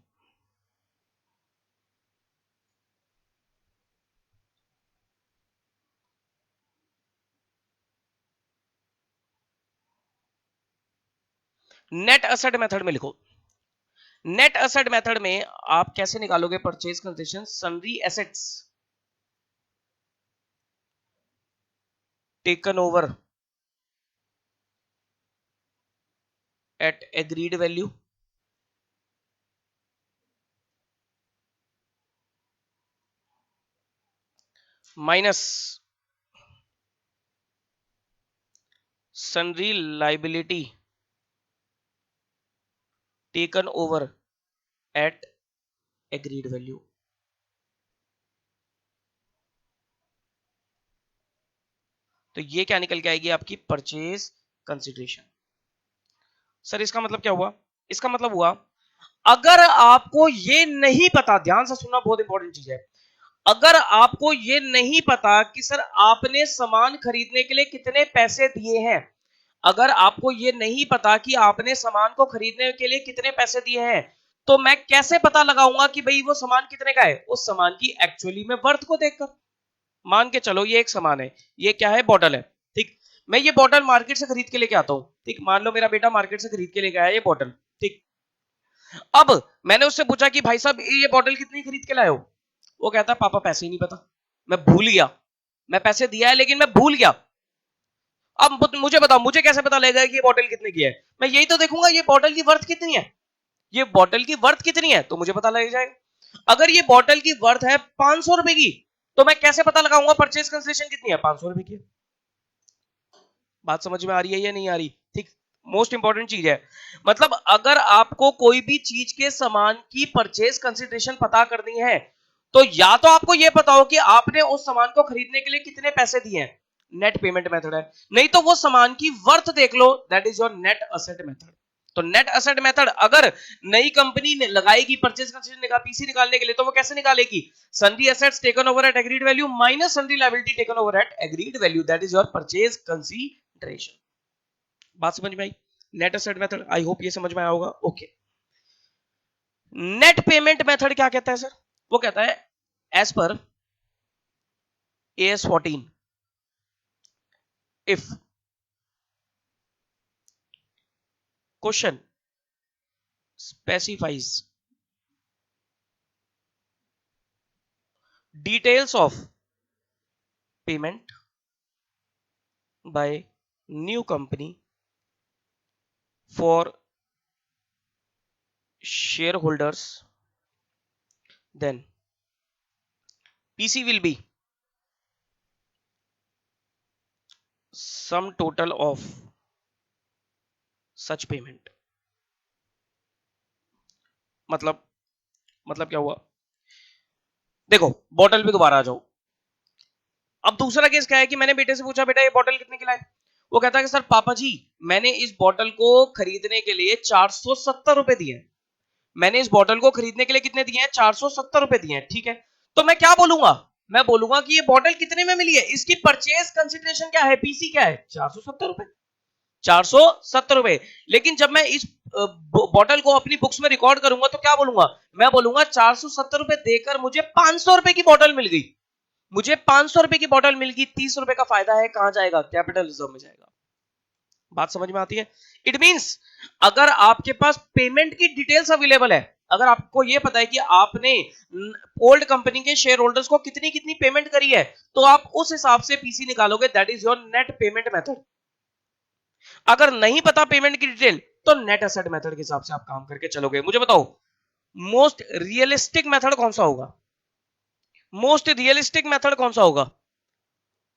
नेट एसेट मेथड में लिखो, नेट एसेट मेथड में आप कैसे निकालोगे purchase consideration, sundry assets taken over at agreed value minus sundry liability taken over at agreed value. तो ये क्या निकल के आएगी आपकी परचेज कंसिडरेशन। सर इसका मतलब क्या हुआ, इसका मतलब हुआ अगर आपको ये नहीं पता, ध्यान से सुनना बहुत इंपॉर्टेंट चीज है, अगर आपको ये नहीं पता कि सर आपने सामान खरीदने के लिए कितने पैसे दिए हैं, अगर आपको ये नहीं पता कि आपने सामान को खरीदने के लिए कितने पैसे दिए हैं, तो मैं कैसे पता लगाऊंगा कि भाई वो सामान कितने का है, उस सामान की एक्चुअली में वर्थ को देखकर। मान के चलो ये एक सामान है, ये क्या है, बॉटल है। ठीक, मैं ये बॉटल मार्केट से खरीद के लेके आता हूं, ठीक, मान लो मेरा बेटा मार्केट से खरीद के लेके आया ये बॉटल, ठीक। अब मैंने उससे पूछा कि भाई साहब ये बॉटल कितनी खरीद के लाए हो? वो कहता है पापा पैसे ही नहीं पता, मैं भूल गया, मैं पैसे दिया है लेकिन मैं भूल गया। अब मुझे बताओ, मुझे कैसे पता लगेगा कि ये बॉटल कितने की है? मैं यही तो देखूंगा ये बॉटल की वर्थ कितनी है, ये बॉटल की वर्थ कितनी है, तो मुझे पता लग जाएगा। अगर ये बॉटल की वर्थ है 500 रुपए की, तो मैं कैसे पता लगाऊंगा परचेज कंसिडरेशन कितनी है? 500 रुपए की। बात समझ में आ रही है या नहीं आ रही? ठीक, मोस्ट इंपॉर्टेंट चीज है। मतलब अगर आपको कोई भी चीज के सामान की परचेज कंसिडरेशन पता करनी है, तो या तो आपको यह पता हो कि आपने उस सामान को खरीदने के लिए कितने पैसे दिए हैं, नेट पेमेंट मेथड है, नहीं तो वो सामान की वर्थ देख लो, that is your net asset method. तो नेट असेट मेथड अगर नई कंपनी ने लगाएगी परचेज कंसिडरेशन पीसी निकालने के लिए, तो वो कैसे निकालेगी? Sundry assets taken over at agreed value minus sundry liability taken over at agreed value, that is your purchase consideration. बात समझ में आई? Net asset method, I hope ये समझ में आया होगा। ओके, नेट पेमेंट मेथड क्या कहता है सर? वो कहता है as per AS14 if question specifies details of payment by new company for shareholders, then PC will be sum total of such payment। मतलब क्या हुआ? देखो बॉटल पे दोबारा आ जाओ। अब दूसरा केस क्या है कि मैंने बेटे से पूछा बेटा ये बॉटल कितने की लाए? वो कहता है कि सर पापा जी मैंने इस बॉटल को खरीदने के लिए 470 रुपए दिए हैं। मैंने इस बॉटल को खरीदने के लिए कितने दिए हैं? 470 रुपए दिए हैं, ठीक है। तो मैं क्या बोलूंगा? मैं बोलूंगा कि ये बॉटल कितने में मिली है, इसकी परचेज कंसिडरेशन क्या है, पीसी क्या है? 470 रुपए, 470 रुपए। लेकिन जब मैं इस बॉटल को अपनी बुक्स में रिकॉर्ड करूंगा तो क्या बोलूंगा? मैं बोलूंगा 470 रुपए देकर मुझे 500 रुपए की बॉटल मिल गई, मुझे 500 रुपए की बॉटल मिल गई, 30 रुपए का फायदा है, कहां जाएगा? कैपिटल रिजर्व में जाएगा। बात समझ में आती है? इट मींस अगर आपके पास पेमेंट की डिटेल्स अवेलेबल है, अगर आपको यह पता है कि आपने ओल्ड कंपनी के शेयर होल्डर्स को कितनी कितनी पेमेंट करी है, तो आप उस हिसाब से पीसी निकालोगे, that is your net payment method. अगर नहीं पता पेमेंट की डिटेल, तो नेट एसेट मेथड के हिसाब से आप काम करके चलोगे। मुझे बताओ मोस्ट रियलिस्टिक मेथड कौन सा होगा? मोस्ट रियलिस्टिक मेथड कौन सा होगा?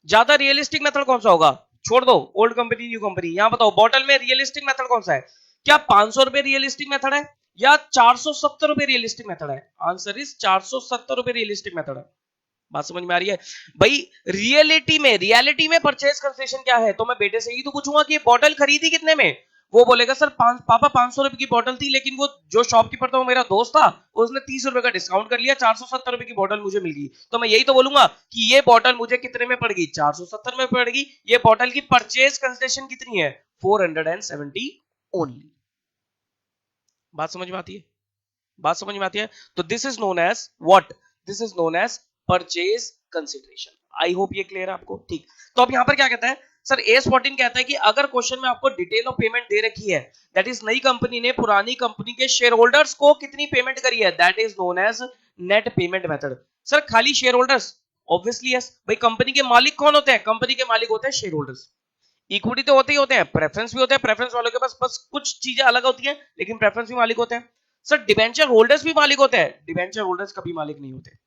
ज्यादा रियलिस्टिक मेथड कौन सा होगा? छोड़ दो ओल्ड कंपनी न्यू कंपनी, यहां बताओ बॉटल में रियलिस्टिक मेथड कौन सा है? क्या 500 रुपए रियलिस्टिक मेथड है या 470 रुपए रियलिस्टिक मेथड है? आंसर इज 470 रुपए रियलिस्टिक मेथड है। बात समझ में आ रही है भाई? रियलिटी में परचेज कंसेशन क्या है? तो मैं बेटे से ही तो पूछूंगा कि ये बॉटल खरीदी कितने में? वो बोलेगा सर पापा 500 रुपए की बॉटल थी, लेकिन वो जो शॉपकीपर था वो मेरा दोस्त था, उसने 30 रुपए का डिस्काउंट कर लिया, 470 रुपए की बॉटल मुझे मिल गई। तो मैं यही तो बोलूंगा कि ये बॉटल मुझे कितने में पड़ गई? 470 में पड़ गई। ये बॉटल की परचेज कंसेशन कितनी है? 470 ओनली। बात समझ में आती है? बात समझ में आती है? तो this is known as what? This is known as purchase consideration. I hope ये क्लियर है आपको? ठीक। तो अब यहां पर क्या कहता है सर? AS14 कहता है कि अगर क्वेश्चन में आपको डिटेल ऑफ पेमेंट दे रखी है, दैट इज नई कंपनी ने पुरानी कंपनी के शेयर होल्डर्स को कितनी पेमेंट करी है, that is known as net payment method. Sir खाली शेयर होल्डर्स? ऑब्वियसली यस भाई। कंपनी के मालिक कौन होते हैं? कंपनी के मालिक होते हैं शेयर होल्डर्स। इक्विटी तो होते ही होते हैं, प्रेफरेंस भी होते हैं, प्रेफरेंस वालों के पास बस कुछ चीजें अलग होती हैं, लेकिन प्रेफरेंस भी मालिक होते हैं। सर डिबेंचर होल्डर्स भी मालिक होते हैं? डिबेंचर होल्डर्स कभी मालिक नहीं होते।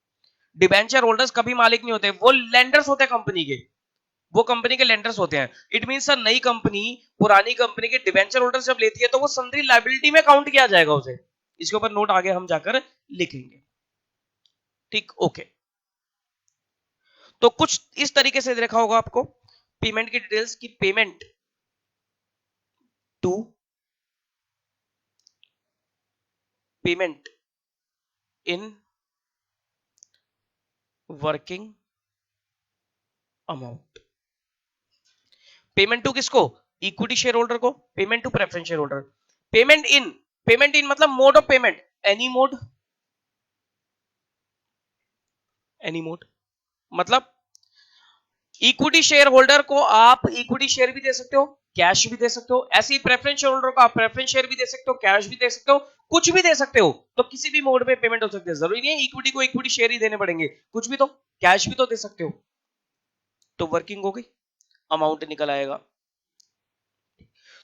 डिबेंचर होल्डर्स कभी मालिक नहीं होते, वो लेंडर्स होते हैं कंपनी के, वो कंपनी के लेंडर्स होते हैं। इट मीन सर नई कंपनी पुरानी कंपनी के डिबेंचर होल्डर्स जब लेती है तो वो सन्ड्री लायबिलिटी में काउंट किया जाएगा उसे। इसके ऊपर नोट आगे हम जाकर लिखेंगे, ठीक। ओके, तो कुछ इस तरीके से देखा होगा आपको पेमेंट की डिटेल्स की। Payment to payment in working amount. Payment to किसको? इक्विटी शेयर होल्डर को। Payment to preference share holder. Payment in, payment in मतलब mode of payment, any mode, any mode मतलब इक्विटी शेयर होल्डर को आप equity share भी दे सकते हो, cash भी दे सकते हो। ऐसे ही प्रेफरेंस शेयर होल्डर को आप प्रेफरेंस शेयर भी दे सकते हो, कैश भी दे सकते हो, कुछ भी दे सकते हो। तो किसी भी मोड में पेमेंट हो सकती है, जरूरी नहीं है इक्विटी को इक्विटी शेयर ही देने पड़ेंगे, कुछ भी तो, कैश भी तो दे सकते हो। तो वर्किंग हो गई, अमाउंट निकल आएगा।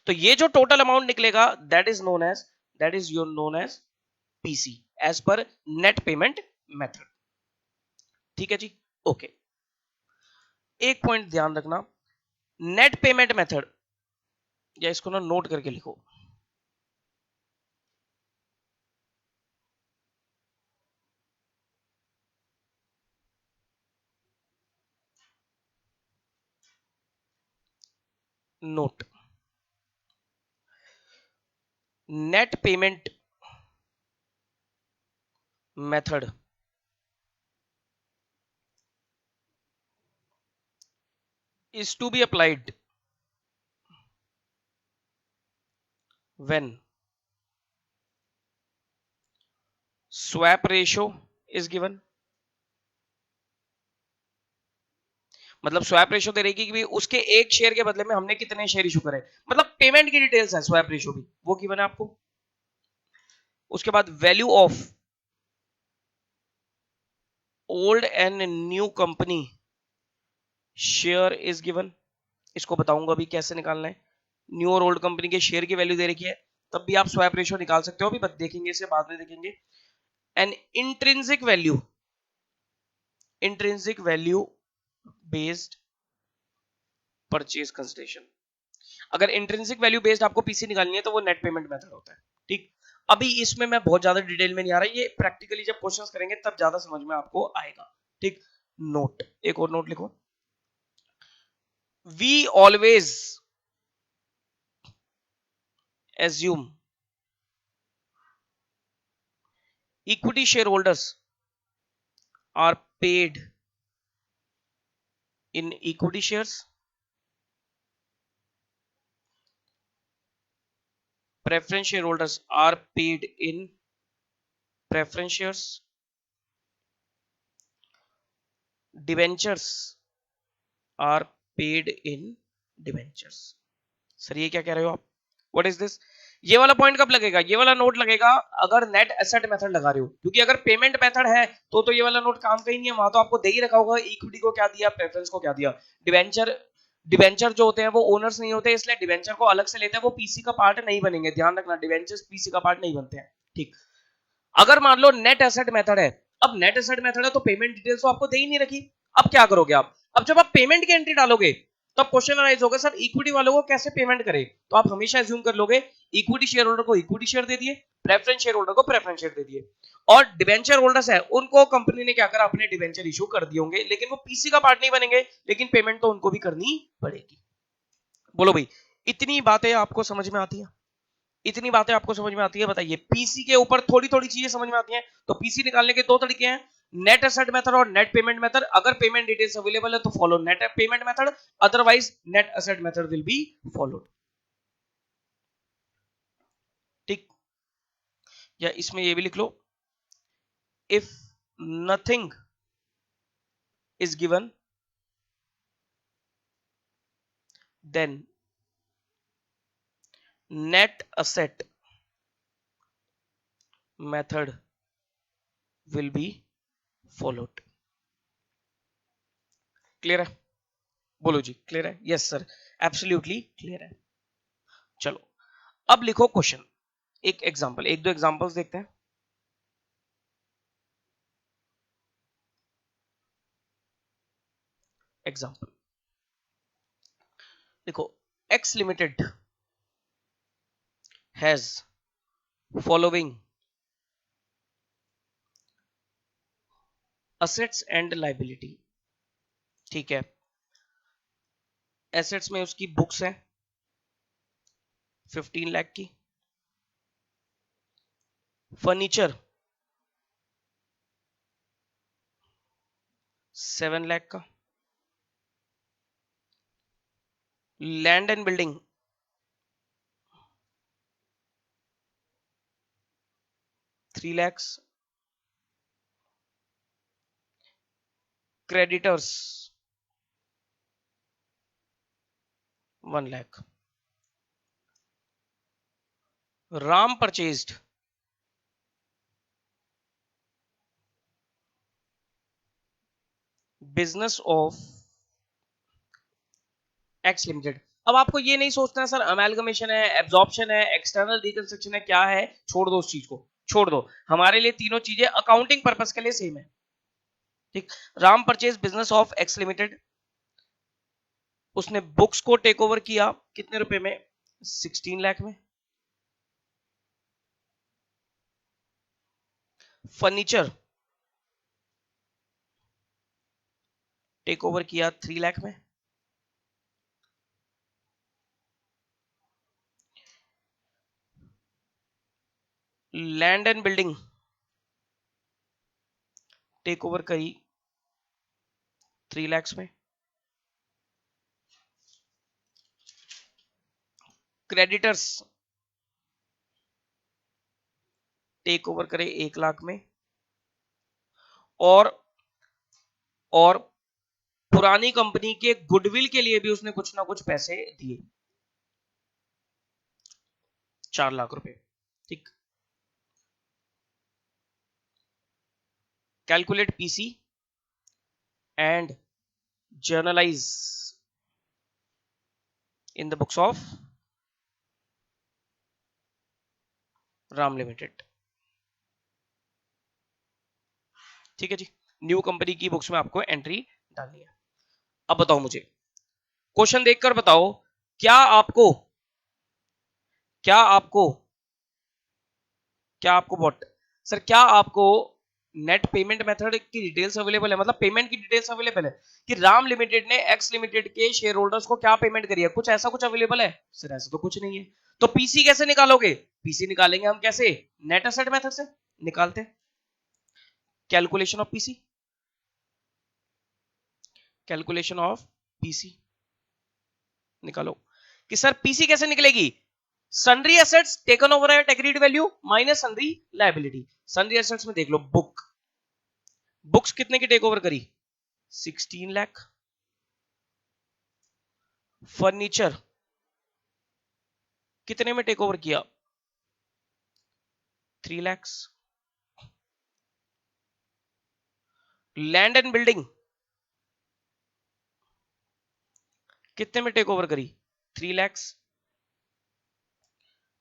तो ये जो टोटल अमाउंट निकलेगा that is your known as PC, as per net payment method. ठीक है जी, ओके। एक पॉइंट ध्यान रखना, नेट पेमेंट मेथड, या इसको ना नोट करके लिखो, note, net payment method is to be applied when swap ratio is given। मतलब स्वैप रेशियो दे रहेगी कि भाई उसके एक शेयर के बदले में हमने कितने शेयर इशू करे, मतलब पेमेंट की डिटेल्स है, स्वैप रेशियो भी वो गिवन है आपको। उसके बाद value of old and new company share is given, इसको बताऊंगा अभी कैसे निकालना है। न्यू और ओल्ड कंपनी के शेयर की वैल्यू दे रखी है, तब भी आप स्वैप रेशियो निकाल सकते हो, अभी देखेंगे इसे, बाद में देखेंगे। And intrinsic value based purchase consideration. अगर इंट्रिंसिक वैल्यू बेस्ड आपको पीसी निकालनी है तो वो नेट पेमेंट मेथड होता है। ठीक, अभी इसमें मैं बहुत ज्यादा डिटेल में नहीं आ रहा, ये प्रैक्टिकली जब क्वेश्चंस करेंगे तब ज्यादा समझ में आपको आएगा। ठीक, नोट, एक और नोट लिखो, we always assume equity shareholders are paid in equity shares, preference shareholders are paid in preference shares, debentures are paid in debentures। Sir ये क्या कह रहे हो आप, व्हाट इज दिस? ये वाला पॉइंट कब लगेगा, ये वाला नोट लगेगा अगर नेट एसेट मेथड लगा रहे हो, क्योंकि अगर पेमेंट मेथड है तो ये वाला नोट काम का ही नहीं है, वहां तो आपको दे ही रखा होगा इक्विटी को क्या दिया, प्रेफरेंस को क्या दिया। डिवेंचर डिवेंचर जो होते हैं वो ओनर्स नहीं होते, इसलिए डिवेंचर को अलग से लेते हैं, वो पीसी का पार्ट नहीं बनेंगे, ध्यान रखना, डिवेंचर्स पीसी का पार्ट नहीं बनते हैं। ठीक, अगर मान लो नेट एसेट मेथड है, अब नेट एसेट मेथड है तो पेमेंट डिटेल्स तो आपको दे ही नहीं रखी, अब क्या करोगे आप, अब जब आप पेमेंट की एंट्री डालोगे तब क्वेश्चन अराइज होगा, सर इक्विटी वालों को कैसे पेमेंट करें, तो आप हमेशा एज्यूम कर लोगे इक्विटी शेयर होल्डर को इक्विटी शेयर दे दिए, प्रेफरेंस शेयर होल्डर को प्रेफरेंस शेयर दे दिए, और डिवेंचर होल्डर्स है उनको कंपनी ने क्या करा, अपने डिवेंचर इशू कर दिए होंगे, लेकिन वो पीसी का पार्ट नहीं बनेंगे, लेकिन पेमेंट तो उनको भी करनी पड़ेगी। बोलो भाई, इतनी बातें आपको समझ में आती है, इतनी बातें आपको समझ में आती है, बताइए। पीसी के ऊपर थोड़ी थोड़ी चीजें समझ में आती हैं, तो पीसी निकालने के दो तरीके हैं, नेट एसेट मेथड और नेट पेमेंट मेथड। अगर पेमेंट डिटेल्स अवेलेबल है तो follow net payment method, otherwise net asset method will be followed. ठीक, या इसमें ये भी लिख लो, if nothing is given then net asset method will be followed. Clear है, बोलो जी, क्लियर है? यस सर, एब्सोल्युटली क्लियर है। चलो अब लिखो क्वेश्चन, एक एग्जांपल, एक दो एग्जांपल्स देखते हैं। एग्जांपल देखो, x limited has following assets and liability. ठीक है, एसेट्स में उसकी बुक्स हैं 15 लाख की, फर्नीचर 7 लाख का, land and building 3 lakhs, creditors 1 lakh. Ram purchased business of x limited. अब आपको ये नहीं सोचना सर अमेलगमेशन है, एब्जॉर्प्शन है, एक्सटर्नल रिकंस्ट्रक्शन है, क्या है, छोड़ दो उस चीज को, छोड़ दो। हमारे लिए तीनों चीजें अकाउंटिंग पर्पस के लिए सेम है। ठीक। Ram purchase business of x limited, उसने बुक्स को टेक ओवर किया कितने रुपए में, 16 लाख में। फर्नीचर टेक ओवर किया 3 लाख में। Land and building take over करी 3 लाख में। क्रेडिटर्स टेक ओवर करे 1 लाख में। और और पुरानी कंपनी के गुडविल के लिए भी उसने कुछ ना कुछ पैसे दिए, 4 लाख रुपए। ठीक। Calculate PC and generalized in the books of Ram limited. ठीक है जी, न्यू कंपनी की बुक्स में आपको एंट्री डालनी है। अब बताओ मुझे, क्वेश्चन देखकर बताओ, क्या आपको क्या आपको क्या आपको व्हाट सर, क्या आपको नेट पेमेंट मेथड की डिटेल्स अवेलेबल है, मतलब पेमेंट की डिटेल्स अवेलेबल है कि राम लिमिटेड ने एक्स लिमिटेड के शेयर होल्डर्स को क्या पेमेंट करी है, कुछ ऐसा कुछ अवेलेबल है? सर ऐसा तो कुछ नहीं है। तो पीसी कैसे निकालोगे? पीसी निकालेंगे हम कैसे, नेट एसेट मेथड से निकालते हैं। Calculation of PC, calculation of PC निकालो कि सर पीसी कैसे निकलेगी। Sundry assets taken over at agreed value minus sundry liability. Sundry assets में देख लो, बुक्स कितने की टेक ओवर करी, 16 लाख। फर्नीचर कितने में टेक ओवर किया, 3 लाख। लैंड एंड बिल्डिंग कितने में टेक ओवर करी, 3 लाख।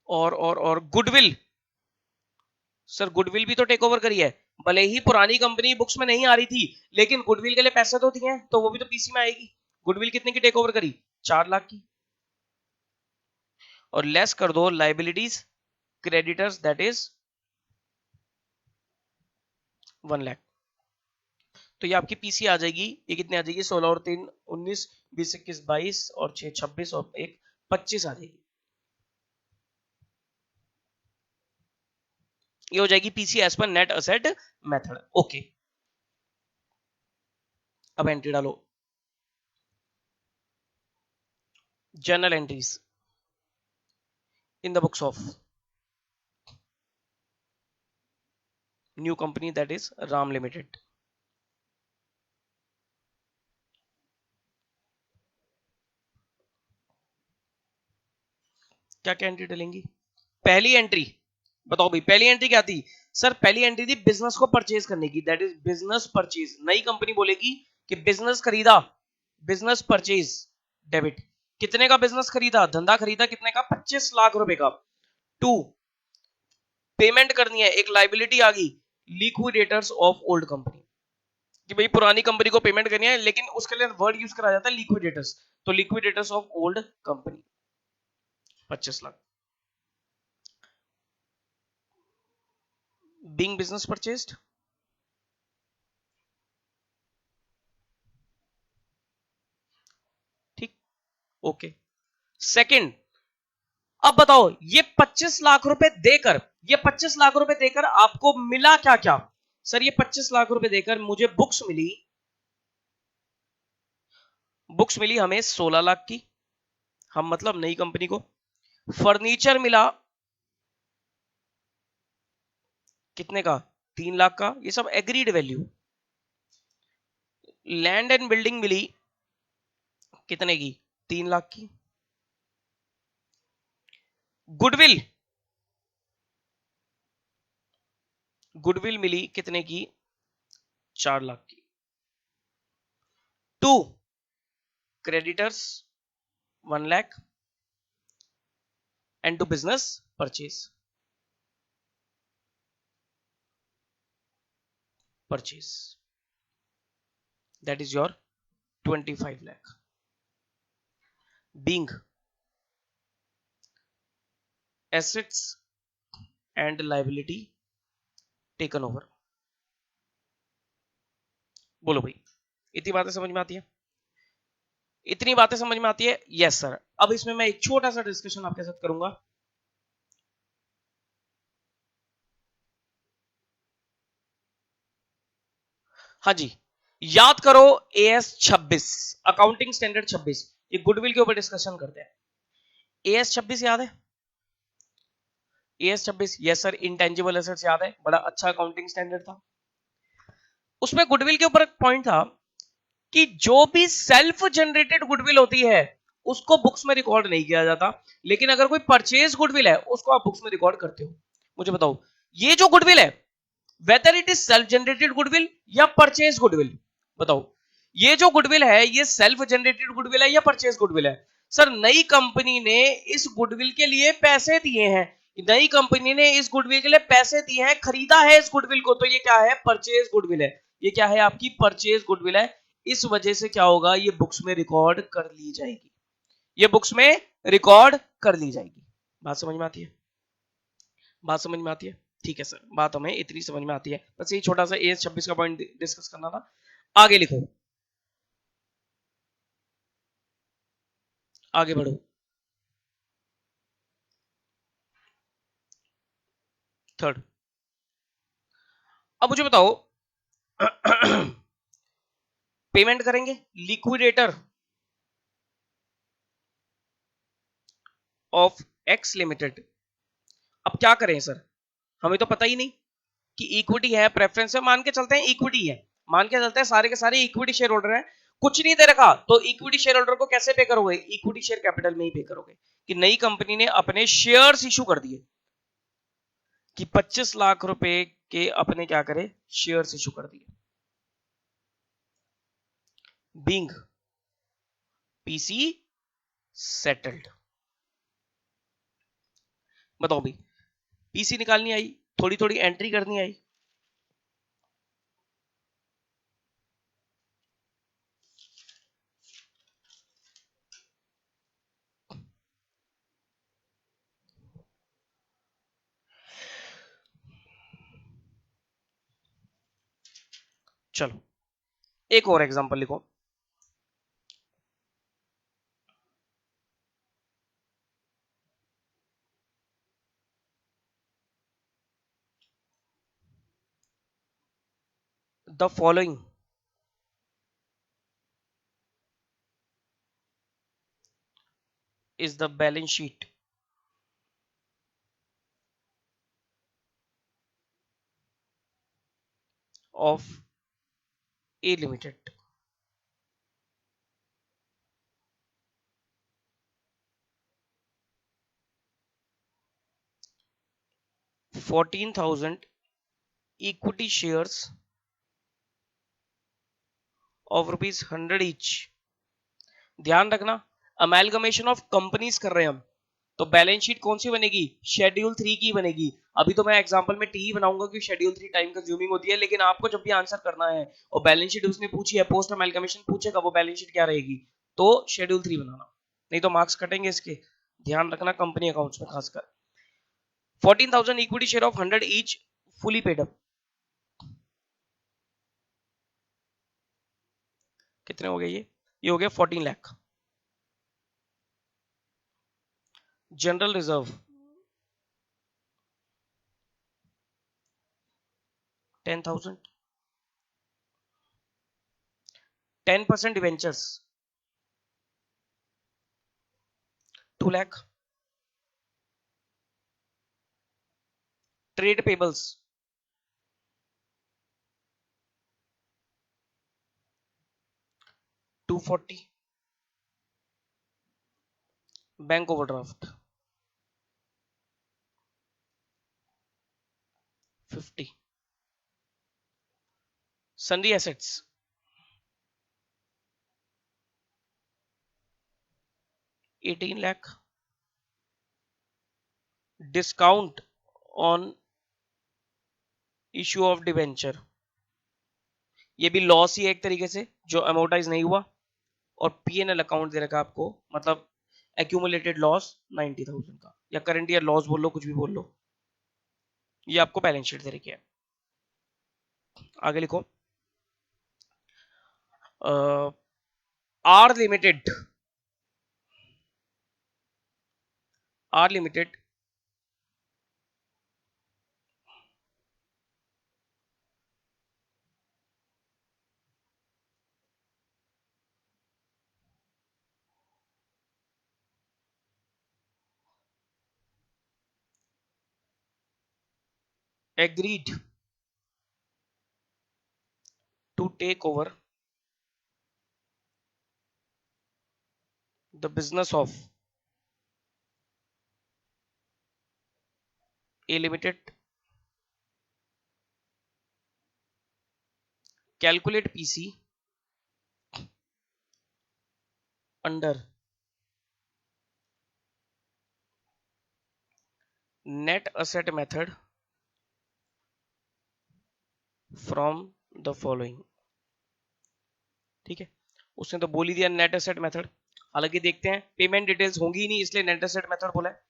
और गुडविल, सर गुडविल भी तो टेक ओवर करी है, भले ही पुरानी कंपनी बुक्स में नहीं आ रही थी, लेकिन गुडविल के लिए पैसे तो दिए हैं, तो वो भी तो पीसी में आएगी। गुडविल कितने की टेक ओवर करी, 4 लाख की। और लेस कर दो liabilities creditors, that is 1 lakh. तो ये आपकी पीसी आ जाएगी, ये कितनी आ जाएगी, 16 और 3 19, 20 21 22 और 6 26 और 1 25 आ जाएगी। ये हो जाएगी PC as per net asset method. Okay, अब एंट्री डालो, journal entries in the books of new company that is Ram limited. क्या क्या एंट्री डालेंगी? पहली एंट्री बताओ भाई, पहली एंट्री क्या थी? सर पहली एंट्री थी बिजनेस को परचेज करने की, दैट इज बिजनेस परचेज। नई कंपनी बोलेगी कि बिजनेस खरीदा, बिजनेस परचेज डेबिट। कितने का बिजनेस खरीदा, धंधा खरीदा कितने का, 25 लाख रुपए का। टू, पेमेंट करनी है, एक लाइबिलिटी आ गई, लिक्विडेटर्स ऑफ ओल्ड कंपनी, कि भाई पुरानी कंपनी को पेमेंट करनी है, लेकिन उसके लिए वर्ड यूज करा जाता है लिक्विडेटर्स, तो liquidators of old company 25 lakh. Being business purchased, ठीक, ओके। सेकंड, अब बताओ ये 25 लाख रुपए देकर, ये 25 लाख रुपए देकर आपको मिला क्या क्या? सर ये 25 लाख रुपए देकर मुझे बुक्स मिली, बुक्स मिली हमें 16 लाख की, हम मतलब नई कंपनी को। फर्नीचर मिला कितने का, 3 लाख का, ये सब agreed value. Land and building मिली कितने की, 3 लाख की। गुडविल, गुडविल मिली कितने की? 4 लाख की। To creditors 1 lakh and to business purchase, purchase that is your 25 lakh. Being assets and liability taken over. बोलो भाई, इतनी बातें समझ में आती है? इतनी बातें समझ में आती है? Yes sir. अब इसमें मैं एक छोटा सा डिस्कशन आपके साथ करूंगा। हाँ जी, याद करो AS 26, अकाउंटिंग स्टैंडर्ड 26, ये गुडविल के ऊपर डिस्कशन करते हैं। AS 26 याद है? AS 26, yes sir. Intangible assets याद है, बड़ा अच्छा अकाउंटिंग स्टैंडर्ड था। उसमें गुडविल के ऊपर एक पॉइंट था कि जो भी सेल्फ जनरेटेड गुडविल होती है उसको बुक्स में रिकॉर्ड नहीं किया जाता, लेकिन अगर कोई परचेज गुडविल है उसको आप बुक्स में रिकॉर्ड करते हो। मुझे बताओ, ये जो गुडविल है, whether it is self generated goodwill या परचेज गुडविल, बताओ, ये जो गुडविल है ये सेल्फ जनरेटेड गुडविल है या परचेज गुडविल है? सर, नई कंपनी ने इस गुडविल के लिए पैसे दिए हैं, नई कंपनी ने इस गुडविल के लिए पैसे दिए हैं, खरीदा है इस गुडविल को, तो ये क्या है? परचेज गुडविल है। ये क्या है? आपकी परचेज गुडविल है। इस वजह से क्या होगा? ये बुक्स में रिकॉर्ड कर ली जाएगी, ये बुक्स में रिकॉर्ड कर ली जाएगी। बात समझ में आती है? बात समझ में आती है? ठीक है सर, बात हमें इतनी समझ में आती है, बस ये छोटा सा AS 26 का पॉइंट डिस्कस करना था। आगे लिखो, आगे बढ़ो। थर्ड, अब मुझे बताओ, पेमेंट करेंगे लिक्विडेटर ऑफ एक्स लिमिटेड। अब क्या करें सर, हमें तो पता ही नहीं कि इक्विटी है प्रेफरेंस है, मान के चलते हैं इक्विटी है, मान के चलते हैं सारे के सारे इक्विटी शेयर होल्डर है, कुछ नहीं दे रखा, तो इक्विटी शेयर होल्डर को कैसे पे करोगे? इक्विटी शेयर कैपिटल में ही पे करोगे कि नई कंपनी ने अपने शेयर्स इशू कर दिए, कि 25 लाख रुपए के अपने क्या करे? शेयर्स इशू कर दिए। Being PC settled. बताओ भाई, पीसी निकालनी आई, थोड़ी थोड़ी एंट्री करनी आई। चलो एक और एग्जांपल लिखो। The following is the balance sheet of A limited. 14,000 equity shares of ₹100 each. ध्यान रखना, अमेलगमेशन ऑफ कंपनीज कर रहे हैं हम, तो बैलेंस शीट कौन सी बनेगी? शेड्यूल 3 की बनेगी। अभी तो मैं एग्जांपल में टी बनाऊंगा कि शेड्यूल 3 टाइम कंज्यूमिंग होती है, लेकिन आपको जब भी आंसर करना है और बैलेंस शीट उसने पूछी है, पोस्ट अमेलगमेशन पूछेगा, वो बैलेंस शीट क्या रहेगी? तो शेड्यूल 3 बनाना, नहीं तो मार्क्स कटेंगे इसके। ध्यान रखना कंपनी अकाउंट्स में खासकर। 14,000 equity share of 100 each fully paid up, कितने हो गए ये हो गया 14 lakh. General reserve 10,000, 10% debentures 2 lakh, trade payables 240, bank overdraft 50. Sundry assets 18 lakh. Discount on issue of debenture, ये भी लॉस ही है एक तरीके से, जो अमोर्टाइज नहीं हुआ। और पीएनएल अकाउंट दे रखा आपको, मतलब एक्यूमुलेटेड लॉस 90,000 का, या करंट ईयर लॉस बोल लो, कुछ भी बोल लो, ये आपको बैलेंस शीट दे रखी है। आगे लिखो, R limited agreed to take over the business of A Limited. Calculate PC under net asset method from the following. ठीक है, उसने तो बोल ही दिया नेट एसेट मेथड, हालांकि देखते हैं पेमेंट डिटेल्स होंगी ही नहीं, इसलिए नेट एसेट मेथड बोला है।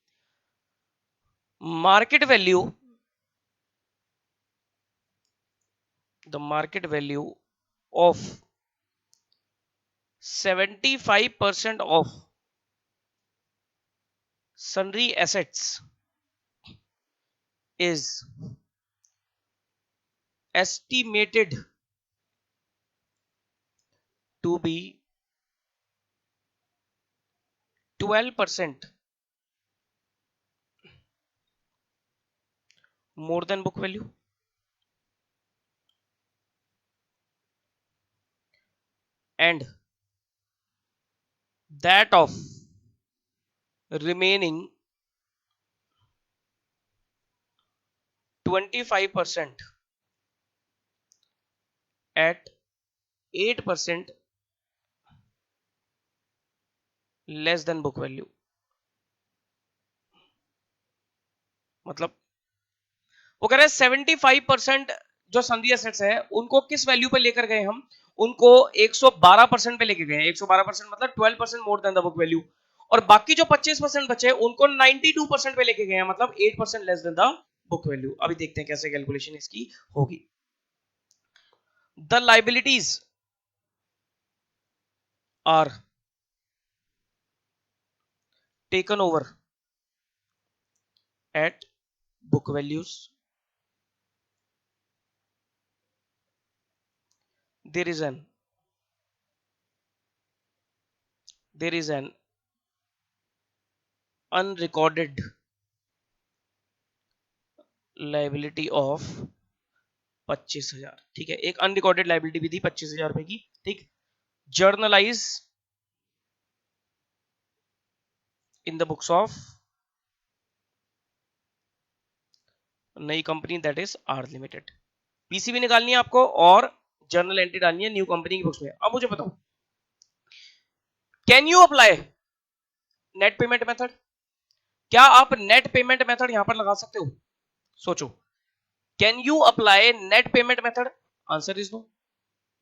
Market value, the market value of 75% of sundry assets is estimated to be 12% more than book value, and that of remaining 25% at 8% less then book value. मतलब वो कह रहे हैं 75% जो संधि एसेट्स है उनको किस वैल्यू पे लेकर गए हम, उनको 112% पे लेके गए हैं। 112% मतलब 12% more than the book value, और बाकी जो 25% बचे उनको 92% पे लेके गए हैं, मतलब 8% less than the book value. अभी देखते हैं कैसे कैलकुलेशन इसकी होगी। The liabilities are taken over at book values, there is an unrecorded liability of 25,000। ठीक है, एक अनरिकॉर्डेड लाइबिलिटी भी थी 25,000 रुपए की। ठीक, journalise in the books of नई company that is R limited. PC भी निकालनी है आपको और जर्नल एंट्री डालनी है न्यू कंपनी की बुक्स में। अब मुझे बताओ, can you apply net payment method? क्या आप नेट पेमेंट मेथड यहां पर लगा सकते हो? सोचो, can you apply net payment method? Answer is no.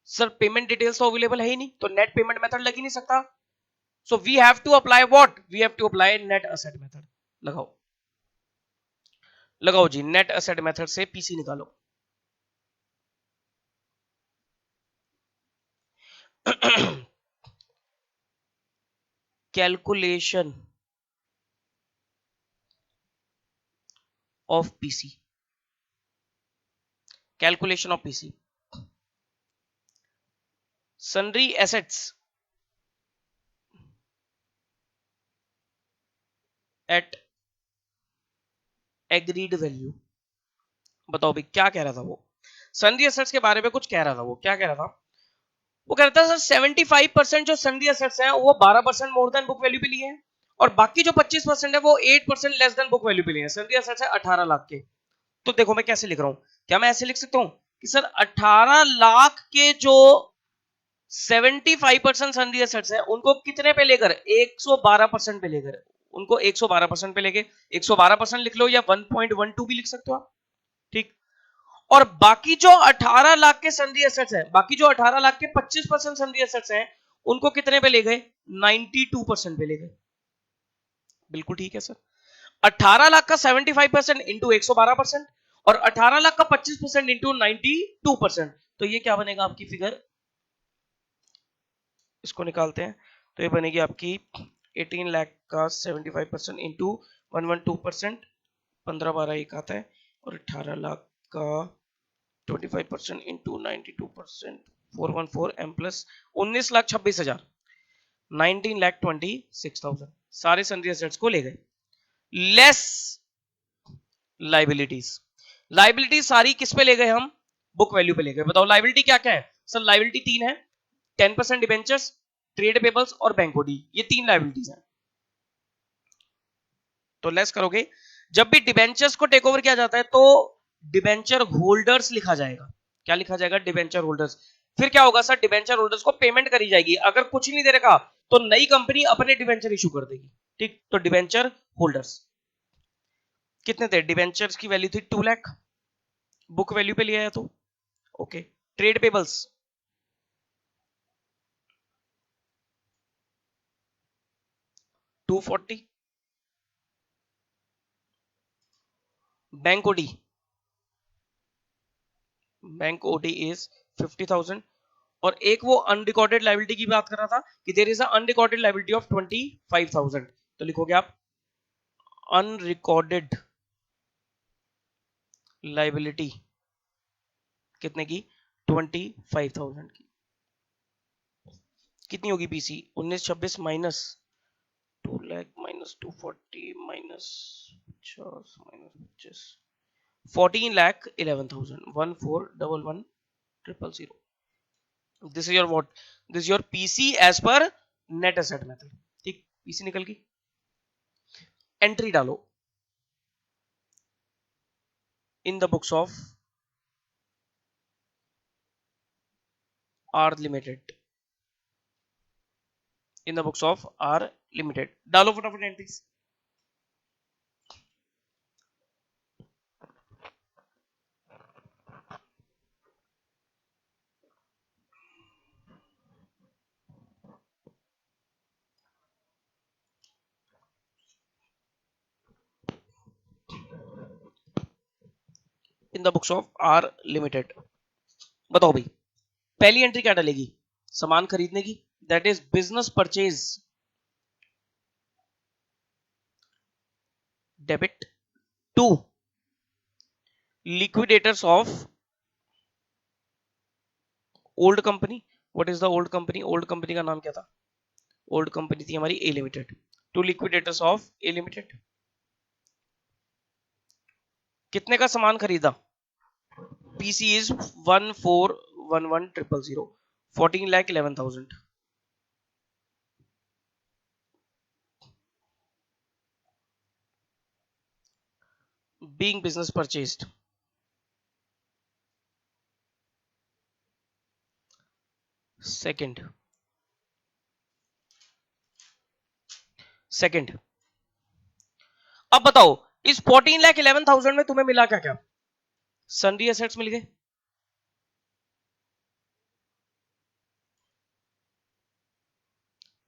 Sir payment details तो अवेलेबल है ही नहीं, तो नेट पेमेंट मेथड लग ही नहीं सकता। So we have to apply what? We have to apply net asset method. लगाओ लगाओ जी, नेट एसेट मेथड से पीसी निकालो। Calculation of PC, calculation of PC, sundry assets at agreed value. बताओ भाई क्या कह रहा था वो? सन्ड्री एसेट्स के बारे में कुछ कह रहा था। वो क्या कह रहा था? वो कह रहा था सर 75% जो सन्ड्री एसेट्स हैं वो 12% मोर देन बुक वैल्यू पे लिए हैं, और बाकी जो 25% है वो 8% लेस देन बुक वैल्यू पे लिए हैं। सन्ड्री एसेट्स है 18 लाख के। तो देखो मैं कैसे लिख रहा हूं, क्या मैं ऐसे लिख सकता हूं कि सर 18 लाख के जो 75% सनरी एसेट्स हैं उनको कितने पे लेकर 112% पे लेकर, उनको 112% पे लेके 112% लिख लो या 1.12 भी लिख सकते हो आप, ठीक। और बाकी जो 18 लाख के सनरी एसेट्स हैं, बाकी जो 18 लाख के 25% सनरी एसेट्स हैं उनको कितने पे ले गए 92% पे ले गए। बिल्कुल ठीक है सर। 18 लाख का 75% इंटू 112% और 18 लाख का 25% इंटू 92%, तो ये क्या बनेगा आपकी फिगर, इसको निकालते हैं तो ये बनेगी आपकी 18 लाख का 75% इंटू 112%, 15 12 एक आता है, और 18 लाख का 25% इंटू 92% 414 एम प्लस 19,26,000, 19,26,000 सारे सन्ड्री एसेट्स को ले गए, लेस लाइबिलिटीज। लाइबिलिटी सारी किस पे ले गए हम, बुक वैल्यू पे ले गए। बताओ लाइबिलिटी क्या क्या है सर, लाइबिलिटी तीन है, 10% डिबेंचर्स, ट्रेड पेबल्स और बैंक ओडी, ये तीन लाइबिलिटीज हैं। तो लेस करोगे, जब भी डिबेंचर्स को टेक ओवर किया जाता है तो डिबेंचर होल्डर्स लिखा जाएगा। क्या लिखा जाएगा, डिबेंचर होल्डर्स। फिर क्या होगा सर, डिबेंचर होल्डर्स को पेमेंट करी जाएगी, अगर कुछ नहीं दे रखा तो नई कंपनी अपने डिबेंचर इशू कर देगी, ठीक। तो डिबेंचर होल्डर्स कितने थे, डिबेंचर्स की वैल्यू थी 2 लाख, बुक वैल्यू पे लिया है तो okay. Trade payables 240, bank OD, bank OD is 50,000, और एक वो अनरिकॉर्डेड लाइबिलिटी की बात कर रहा था कि there is a unrecorded liability of 25,000, तो लिखोगे आप अनरिकॉर्डेड लाइबिलिटी कितने की, 25,000 की। कितनी होगी PC, 1926 minus 2 lakh minus 240 minus 50 minus 25, 14,11,000, 14,11,000। This is your what, this is your PC as per net asset method, ठीक। पीसी निकल गई, एंट्री डालो in the books of R limited, in the books of R limited, डालो फटाफट entries. In the books of R limited, बताओ भाई पहली entry क्या डालेगी, सामान खरीदने की, that is business purchase, debit to liquidators of old company. What is the old company, old company का नाम क्या था, ओल्ड कंपनी थी हमारी A limited, to liquidators of A limited. कितने का सामान खरीदा, PC is 1411,000, 14,11,000, being business purchased, second, second। अब बताओ इस 14,11,000 में तुम्हें मिला क्या क्या, सन्ड्री एसेट्स मिल गए,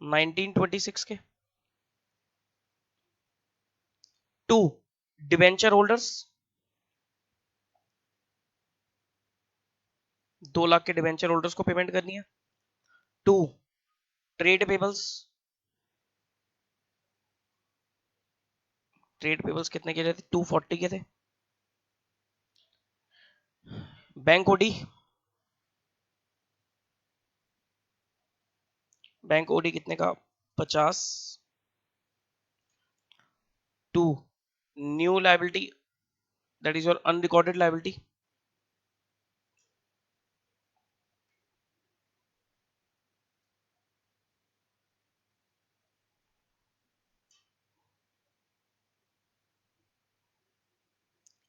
1926 के, टू डिबेंचर होल्डर्स, 2 लाख के डिबेंचर होल्डर्स को पेमेंट करनी है, to trade payables, trade payables कितने के थे, 240 के थे, बैंक ओडी, बैंक ओडी कितने का 50, to new liability that is your unrecorded liability,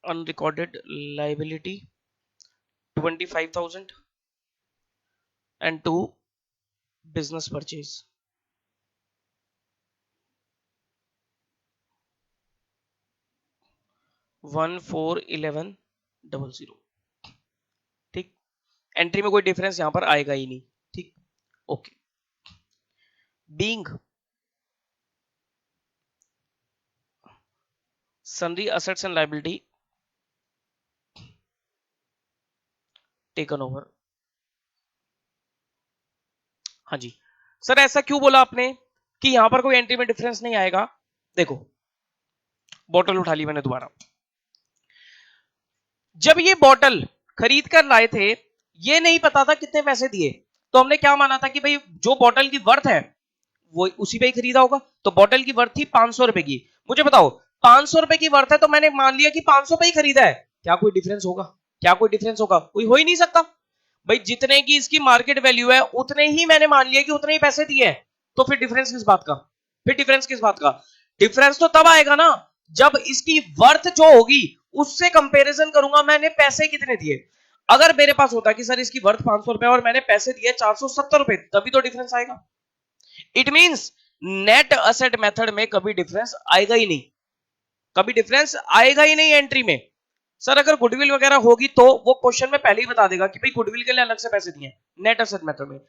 unrecorded liability 25,000 and 2 business purchase. 141100. ठीक, एंट्री में कोई डिफरेंस यहां पर आएगा ही नहीं। ठीक, okay. Being sundry assets and liability taken over. हाँ जी सर, ऐसा क्यों बोला आपने कि यहां पर कोई एंट्री में डिफरेंस नहीं आएगा? देखो, बोतल उठा ली मैंने दोबारा। जब ये बोतल खरीद कर लाए थे, ये नहीं पता था कितने पैसे दिए, तो हमने क्या माना था कि भाई जो बोतल की वर्थ है वो उसी पे ही खरीदा होगा। तो बोतल की वर्थ थी 500 रुपए की। मुझे बताओ, 500 रुपए की वर्थ है तो मैंने मान लिया कि 500 पे ही खरीदा है। क्या कोई डिफरेंस होगा? क्या कोई डिफरेंस होगा? कोई हो ही नहीं सकता भाई। जितने की इसकी मार्केट वैल्यू है उतने ही मैंने मान लिया कि उतने ही पैसे दिए हैं। तो फिर डिफरेंस किस बात का? फिर डिफरेंस किस बात का? डिफरेंस तो तब आएगा ना जब इसकी वर्थ जो होगी उससे कंपैरिजन करूंगा मैंने पैसे कितने दिए। अगर मेरे पास होता कि सर इसकी वर्थ 500 रुपए और मैंने पैसे दिए 470 रुपए, तभी तो डिफरेंस आएगा। It means net asset method में कभी डिफरेंस आएगा ही नहीं, कभी डिफरेंस आएगा ही नहीं एंट्री में। सर अगर गुडविल वगैरह होगी तो वो क्वेश्चन में पहले ही बता देगा कि भाई गुडविल के लिए अलग से पैसे दिए। नेट असेट मेथड में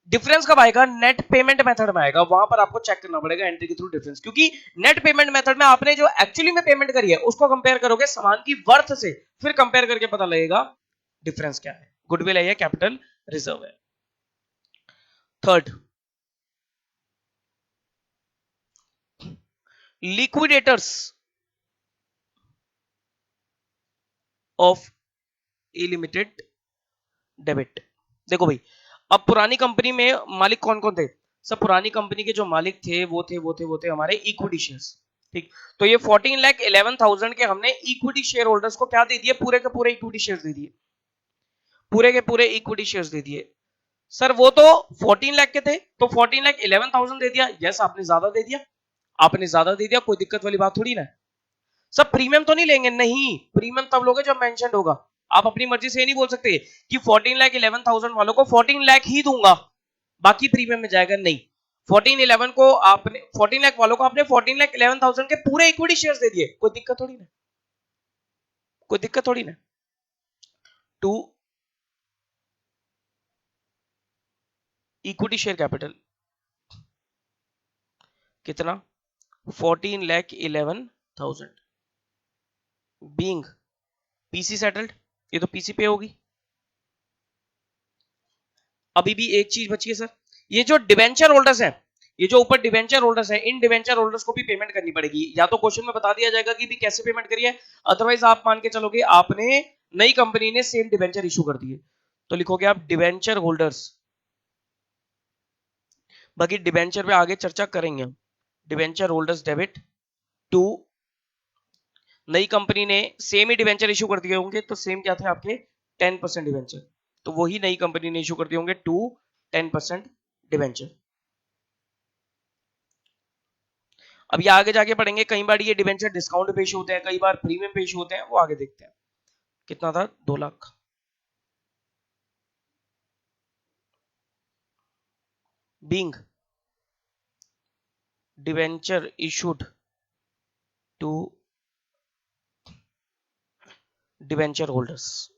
डिफरेंस कब आएगा? नेट पेमेंट मेथड में आएगा। वहां पर आपको चेक करना पड़ेगा एंट्री के थ्रू डिफरेंस, क्योंकि नेट पेमेंट मेथड में आपने जो एक्चुअली में पेमेंट करी है उसको कंपेयर करोगे सामान की वर्थ से, फिर कंपेयर करके पता लगेगा डिफरेंस क्या है, गुडविल है या कैपिटल रिजर्व है। Third, liquidators of A limited debit. देखो भाई, अब पुरानी कंपनी में मालिक कौन कौन थे? सब पुरानी कंपनी के जो मालिक थे वो थे हमारे इक्विटी शेयर्स। ठीक, तो ये 14,11,000 के हमने इक्विटी शेयर होल्डर्स को क्या दे दिए? पूरे के पूरे इक्विटी शेयर्स दे दिए, पूरे के पूरे इक्विटी शेयर्स दे दिए। सर वो तो 14 लाख के थे, तो 14,11,000 दे दिया। यस, आपने ज्यादा दे दिया, आपने ज्यादा दे दिया, कोई दिक्कत वाली बात थोड़ी ना। सब प्रीमियम तो नहीं लेंगे, नहीं, प्रीमियम तब लोगे जब मेंशन होगा। आप अपनी मर्जी से नहीं बोल सकते कि 14,11,000 वालों को 14 लाख ही दूंगा, बाकी प्रीमियम में जाएगा, नहीं। 1411 को आपने 14 लाख वालों को आपने 14,11,000 के पूरे इक्विटी शेयर्स दे दिए, कोई दिक्कत थोड़ी ना, कोई दिक्कत थोड़ी ना। टू इक्विटी शेयर कैपिटल कितना? 14,11,000 बीइंग पीसी सेटल्ड। ये तो पीसी पे होगी। अभी भी एक चीज बची है सर, ये जो डिवेंचर होल्डर्स है, ये जो ऊपर डिवेंचर होल्डर्स है, इन डिवेंचर होल्डर्स को भी पेमेंट करनी पड़ेगी। या तो क्वेश्चन में बता दिया जाएगा कि भी कैसे पेमेंट करिए, अदरवाइज आप मान के चलोगे आपने नई कंपनी ने सेम डिवेंचर इशू कर दिए, तो लिखोगे आप डिवेंचर होल्डर्स। बाकी डिवेंचर पे आगे चर्चा करेंगे हम। डिवेंचर होल्डर्स डेबिट टू, नई कंपनी ने सेम ही डिवेंचर इशू कर दिए होंगे, तो सेम क्या थे आपके 10% डिवेंचर, तो वही नई कंपनी ने इशू कर दिए होंगे टू 10% डिवेंचर। अब ये आगे जाके पढ़ेंगे, कई बार ये डिवेंचर डिस्काउंट पे इशू होते हैं, कई बार प्रीमियम पे इशू होते हैं, वो आगे देखते हैं। कितना था? 2 lakh. Being debenture issued to debenture holders.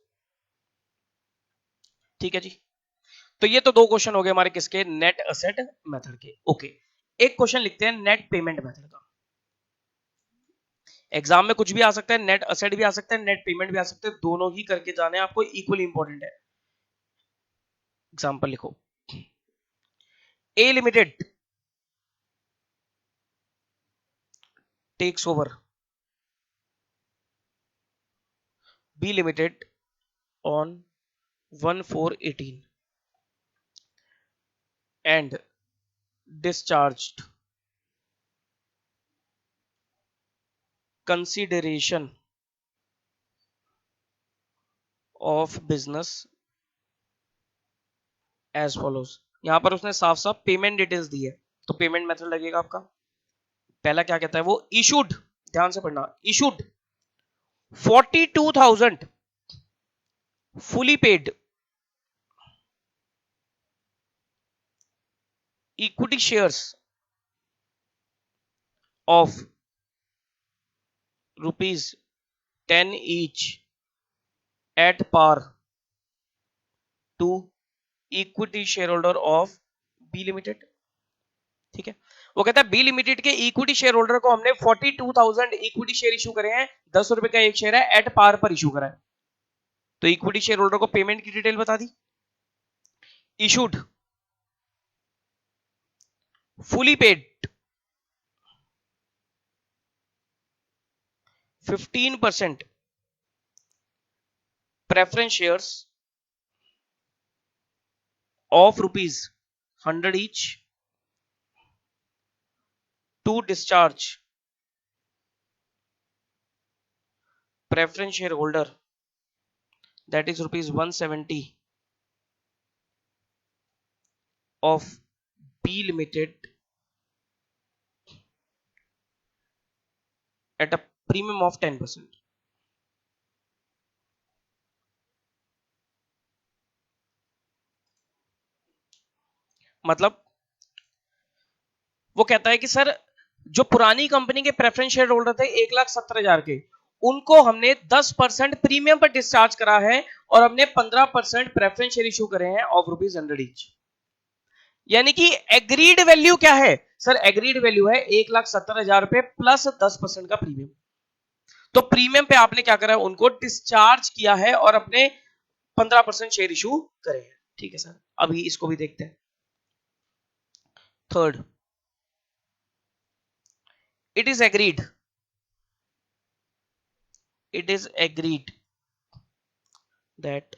ठीक है जी, तो ये तो दो क्वेश्चन हो गए हमारे किसके? नेट असेट मेथड के। ओके, एक क्वेश्चन लिखते हैं नेट पेमेंट मेथड का। एग्जाम में कुछ भी आ सकता है, नेट असेट भी आ सकता है, नेट पेमेंट भी आ सकते हैं, दोनों ही करके जाने आपको इक्वली इंपॉर्टेंट है। एग्जाम्पल लिखो, A limited takes over B limited on 1/4/18 and discharged consideration of business as follows। यहां पर उसने साफ साफ पेमेंट डिटेल्स दी है, तो पेमेंट मेथड लगेगा आपका। पहला क्या कहता है वो? इशूड, ध्यान से पढ़ना, issued 42,000 fully paid equity shares of rupees 10 each at par to equity shareholder of B limited. ठीक है, वो कहता है बी लिमिटेड के इक्विटी शेयर होल्डर को हमने 42,000 इक्विटी शेयर इशू करे हैं, 10 रुपए का एक शेयर है, एट पार पर इशू करा है। तो इक्विटी शेयर होल्डर को पेमेंट की डिटेल बता दी। Issued fully paid 15% preference shares of rupees 100 each to discharge preference shareholder, that is rupees 170 of B Limited at a premium of 10%। मतलब वो कहता है कि सर जो पुरानी कंपनी के प्रेफरेंस शेयर होल्डर थे 1,70,000 के, उनको हमने 10% प्रीमियम पर डिस्चार्ज करा है और हमने 15% प्रेफरेंस शेयर इशू करे हैं ऑफ रुपीज 100 ईच। यानी कि एग्रीड वैल्यू क्या है सर? एग्रीड वैल्यू है 1,70,000 रुपए प्लस 10% का प्रीमियम। तो प्रीमियम पे आपने क्या करा है? उनको डिस्चार्ज किया है और अपने 15% शेयर इशू करे हैं। ठीक है सर, अभी इसको भी देखते हैं। Third, it is agreed that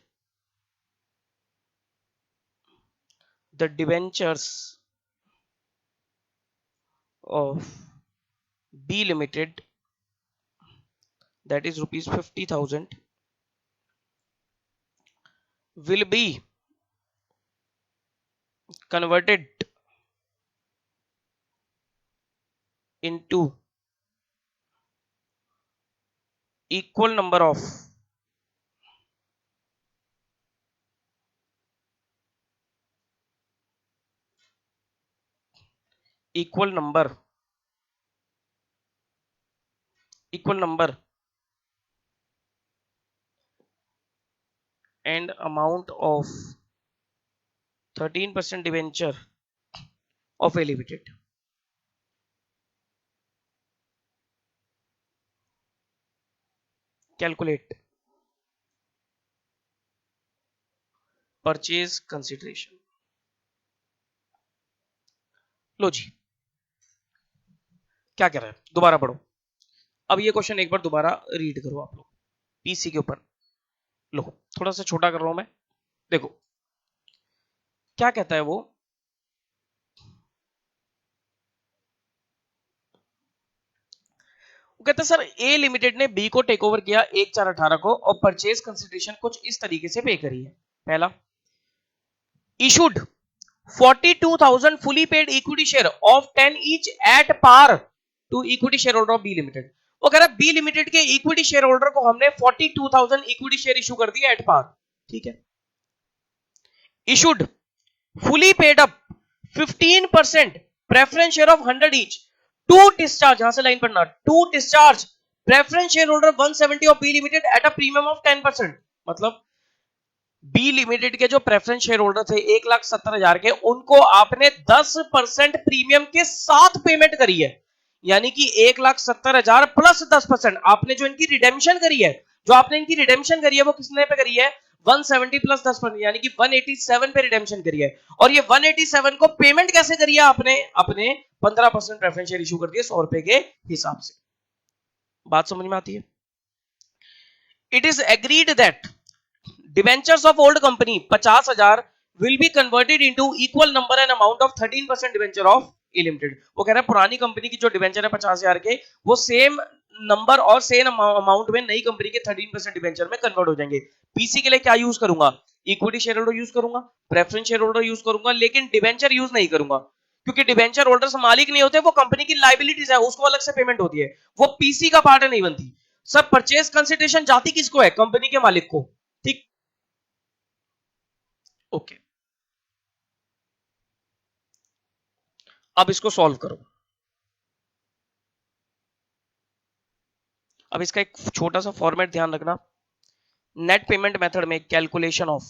the debentures of B Limited, that is rupees 50,000, will be converted into equal number of equal number and amount of 13% debenture of A Limited. Calculate purchase consideration। लो जी, क्या कह रहा है? दोबारा पढ़ो। अब ये question एक बार दोबारा रीड करो आप लोग पीसी के ऊपर। लो, थोड़ा सा छोटा कर रहा हूं मैं, देखो क्या कहता है वो। वो कहता है सर ए लिमिटेड ने बी को टेक ओवर किया 1/4/18 को और परचेज कंसिडरेशन कुछ इस तरीके से पे करी है। पहला, issued 42,000 fully paid equity share of 10 each at par to equity shareholder of B Limited। वो कह रहा है बी लिमिटेड के इक्विटी शेयर होल्डर को हमने 42,000 इक्विटी शेयर इशू कर दिया एट पार। ठीक है। Issued fully paid up 15% preference share of 100 each to discharge, यहां से लाइन पढ़ना, to discharge preference shareholder 170 of B Limited at a premium of 10%। मतलब बी लिमिटेड के जो प्रेफरेंस शेयर होल्डर थे 1,70,000 के, उनको आपने 10% प्रीमियम के साथ पेमेंट करी है। यानी कि 1,70,000 प्लस 10% आपने जो इनकी रिडेम्पशन करी है, जो आपने इनकी रिडेम्पशन करी है वो किसने पे करी है? 170 प्लस 10%, यानी कि 187 पे रिडेम्पशन करी है। और ये 187 को पेमेंट कैसे करी है आपने? अपने 15% प्रेफरेंस शेयर इशू कर दिए 100 रुपए के हिसाब से। बात समझ में आती है? It is agreed that debentures of old company 50,000 will be converted into equal number and amount of 13% debenture of A Limited। वो कह रहा है पुरानी कंपनी की जो डिबेंचर है 50,000 के, वो सेम नंबर और सेम अमाउंट में नई कंपनी के 13% डिबेंचर में कन्वर्ट हो जाएंगे। पीसी के लिए क्या यूज करूंगा? इक्विटी शेयर होल्डर यूज करूंगा, प्रेफरेंस शेयर होल्डर यूज करूंगा, लेकिन डिबेंचर यूज नहीं करूंगा, क्योंकि डिबेंचर होल्डर्स मालिक नहीं होते, वो कंपनी की लाइबिलिटीज है, उसको अलग से पेमेंट होती है, वो पीसी का पार्ट नहीं बनती। सब परचेज कंसिडरेशन जाती किसको है? कंपनी के मालिक को। ठीक, ओके, अब इसको सॉल्व करो। अब इसका एक छोटा सा फॉर्मेट ध्यान रखना। नेट पेमेंट मेथड में calculation of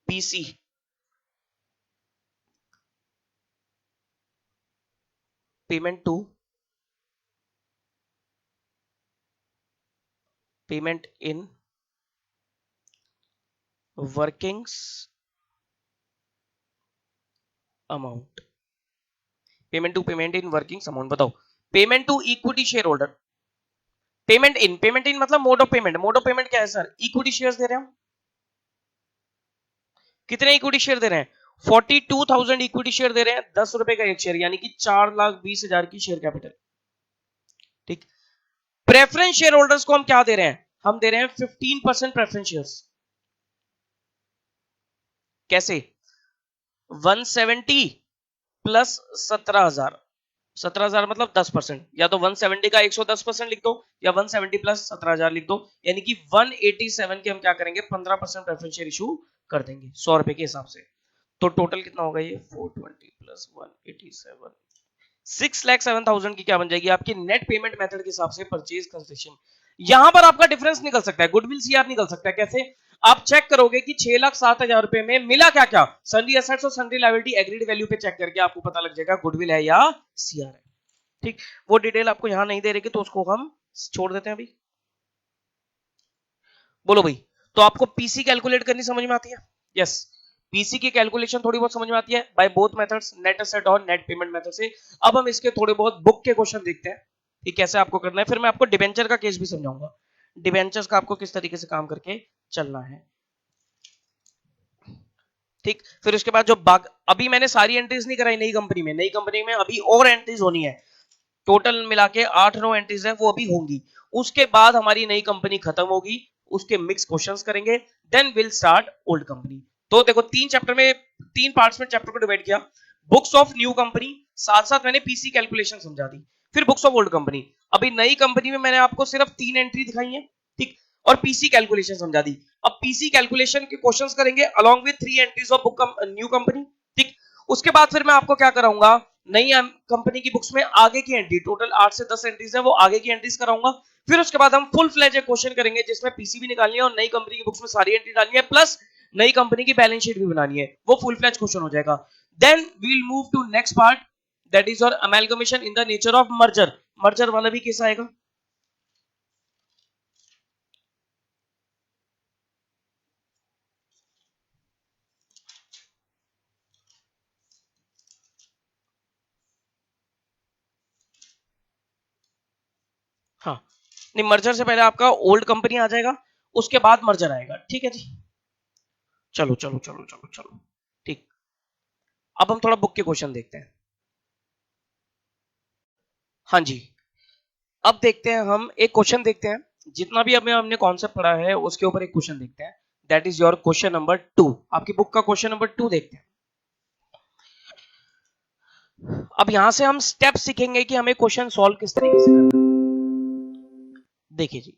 PC payment to payment in workings amount, payment to payment in workings amount. बताओ, payment to equity share holder, payment in मतलब mode of payment, mode of payment क्या है sir? Equity shares दे रहे हैं हम। कितने equity share दे रहे हैं? 42,000 इक्विटी शेयर दे रहे हैं, 10 रुपए का एक शेयर, यानी कि 4,20,000 की शेयर कैपिटल। ठीक। प्रेफरेंस शेयर होल्डर्स को हम क्या दे रहे हैं? हम दे रहे हैं 15% प्रेफरेंस शेयर्स। कैसे? 170 प्लस 17,000, 17,000 मतलब 10%, या तो 170 का 110% लिख दो, या 170 प्लस 17,000 लिख दो, यानी कि 187 के हम क्या करेंगे? 15% प्रेफरेंस शेयर इशू कर देंगे 100 रुपए के हिसाब से। तो टोटल कितना होगा ये? 420 प्लस 187, 6,07,000 की क्या बन जाएगी आपकी नेट पेमेंट मेथड के हिसाब से परचेज कंसेशन। यहां पर आपका डिफरेंस निकल सकता है, गुडविल सीआर निकल सकता है। कैसे? आप चेक करोगे कि 6,07,000 रुपए में मिला क्या क्या, सन्ड्री एसेट्स और सन्ड्री लायबिलिटी एग्रीड वैल्यू पे चेक करके आपको पता लग जाएगा गुडविल है या सीआर है। ठीक, वो डिटेल आपको यहां नहीं दे रही, तो उसको हम छोड़ देते हैं अभी। बोलो भाई, तो आपको पीसी कैलकुलेट करनी समझ में आती है? यस, पीसी की कैलकुलेशन थोड़ी बहुत समझ में आती है by both methods, net asset और नेट पेमेंट मेथड से। अब हम इसके थोड़े बहुत बुक के क्वेश्चन देखते हैं कि कैसे आपको करना है, फिर मैं आपको डिबेंचर का केस भी समझाऊंगा, डिबेंचर्स का आपको किस तरीके से काम करके चलना है। ठीक, फिर उसके बाद जो अभी मैंने सारी एंट्रीज नहीं कराई नई कंपनी में, नई कंपनी में अभी और एंट्रीज होनी है, टोटल मिला के 8-9 एंट्रीज है, वो अभी होंगी। उसके बाद हमारी नई कंपनी खत्म होगी, उसके मिक्स क्वेश्चंस करेंगे, then will start old company. तो देखो, तीन चैप्टर में, तीन पार्ट्स में चैप्टर को डिवाइड किया। बुक्स ऑफ न्यू कंपनी, साथ साथ मैंने पीसी कैलकुलेशन समझा दी, फिर बुक्स ऑफ ओल्ड कंपनी। अभी नई कंपनी में मैंने आपको सिर्फ 3 एंट्री दिखाई है, ठीक, और पीसी कैलकुलेशन समझा दी। अब पीसी कैलकुलेशन के क्वेश्चंस करेंगे along with 3 entries of book new company. ठीक, उसके बाद फिर मैं आपको क्या कराऊंगा, नई कंपनी की बुक्स में आगे की एंट्री, टोटल 8 से 10 एंट्रीज है, वो आगे की एंट्रीज कराऊंगा। फिर उसके बाद हम फुल फ्लेज क्वेश्चन करेंगे जिसमें पीसी भी निकालनी है और नई कंपनी की बुक्स में सारी एंट्री डालनी है, प्लस नई कंपनी की बैलेंस शीट भी बनानी है, वो फुल फ्लेज क्वेश्चन हो जाएगा। Then we will move to next part, that is your amalgamation in the nature of merger. Merger वाला भी केस आएगा। हाँ, नहीं, मर्जर से पहले आपका ओल्ड कंपनी आ जाएगा, उसके बाद मर्जर आएगा। ठीक है जी, चलो चलो चलो चलो चलो, ठीक। अब हम थोड़ा बुक के क्वेश्चन देखते हैं। हाँ जी, अब देखते हैं, हम एक क्वेश्चन देखते हैं, जितना भी अभी हमने कॉन्सेप्ट पढ़ा है उसके ऊपर एक क्वेश्चन देखते हैं, that is your question number 2। आपकी बुक का क्वेश्चन नंबर 2 देखते हैं। अब यहां से हम स्टेप सीखेंगे कि हमें क्वेश्चन सॉल्व किस तरीके से करना है। देखिए जी,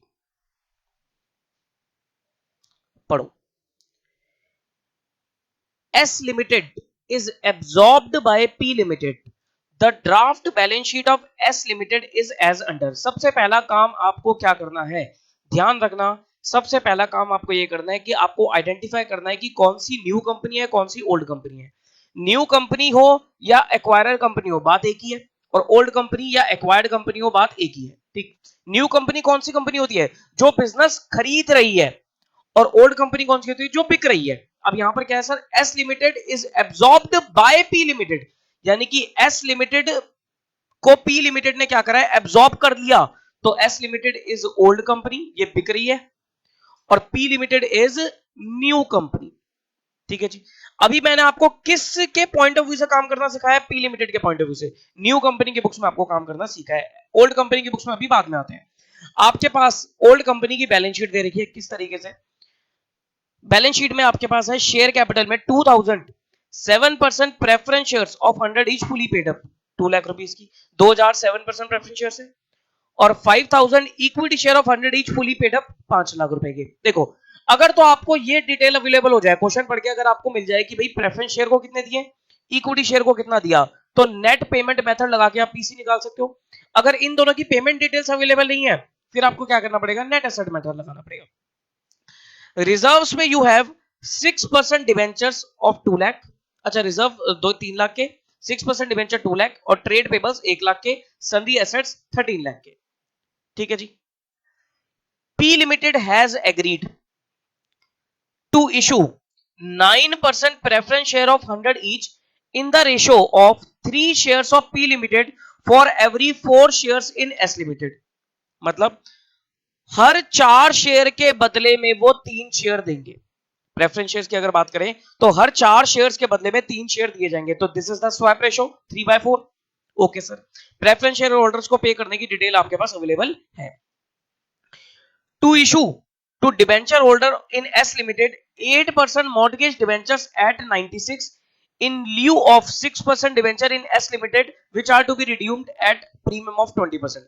पढ़ो। S Limited is absorbed by P Limited. The draft balance sheet of S Limited is as under. सबसे पहला काम आपको क्या करना है, ध्यान रखना, सबसे पहला काम आपको ये करना है कि आपको आइडेंटिफाई करना है कि कौन सी न्यू कंपनी है, कौन सी ओल्ड कंपनी है। न्यू कंपनी हो या एक्वायरर कंपनी हो, बात एक ही है, और ओल्ड कंपनी या एक्वायर्ड कंपनी हो, बात एक ही है। ठीक, न्यू कंपनी कौन सी कंपनी होती है? जो बिजनेस खरीद रही है, और ओल्ड कंपनी कौन सी होती है? जो बिक रही है। अब यहां पर क्या है sir? S limited is absorbed by P limited, यानी कि एस लिमिटेड को पी लिमिटेड ने क्या करा है? एब्सॉर्ब कर लिया। तो S limited is old company, ये बिक रही है, और P limited is new company. ठीक है जी, अभी मैंने आपको किस के पॉइंट ऑफ व्यू से काम करना सिखाया है? पी लिमिटेड के पॉइंट ऑफ व्यू से। न्यू कंपनी की बुक्स में आपको काम करना सीखा है, ओल्ड कंपनी की बुक्स में अभी बाद में आते हैं। आपके पास ओल्ड कंपनी की बैलेंस शीट दे रखी है, किस तरीके से? बैलेंस शीट में आपके पास है शेयर कैपिटल में 2000, 7% preference shares of 100 each fully paid up, 2 lakh rupees की, 2000 7% प्रेफरेंस शेयर्स है, और 5000 equity share of 100 each fully paid up, 5 lakh रुपए के। देखो, अगर तो आपको ये डिटेल अवेलेबल हो जाए, क्वेश्चन पढ़ के अगर आपको मिल जाए कि भाई प्रेफरेंस शेयर को कितने दिए, इक्विटी शेयर को कितना दिया, तो नेट पेमेंट मेथड लगा के आप पीसी निकाल सकते हो। अगर इन दोनों की पेमेंट डिटेल्स अवेलेबल नहीं है, फिर आपको क्या करना पड़ेगा, नेट एसेट मेथड लगाना पड़ेगा। रिजर्व्स में you have 6% debentures of 2 lakh, अच्छा रिजर्व 3 लाख के, 6% डिवेंचर 2 लाख और ट्रेड पेबल्स 1 लाख के, सन्धी एसेट्स 13 लाख के। ठीक है जी। P Limited has agreed to issue 9% preference share of 100 each in the ratio of 3 shares of P Limited for every 4 shares in S Limited। मतलब हर 4 share के बदले में वो 3 शेयर देंगे। प्रेफरेंस शेयर्स की अगर बात करें तो हर 4 शेयर्स के बदले में 3 शेयर दिए जाएंगे। तो this is the swap ratio 3/4। Okay sir, preference shareholders को पे करने की डिटेल आपके पास अवेलेबल है। To issue to debenture holder in S Limited 8% mortgage debentures at 96 in lieu of 6% debenture in S Limited which are to be redeemed at premium of 20%।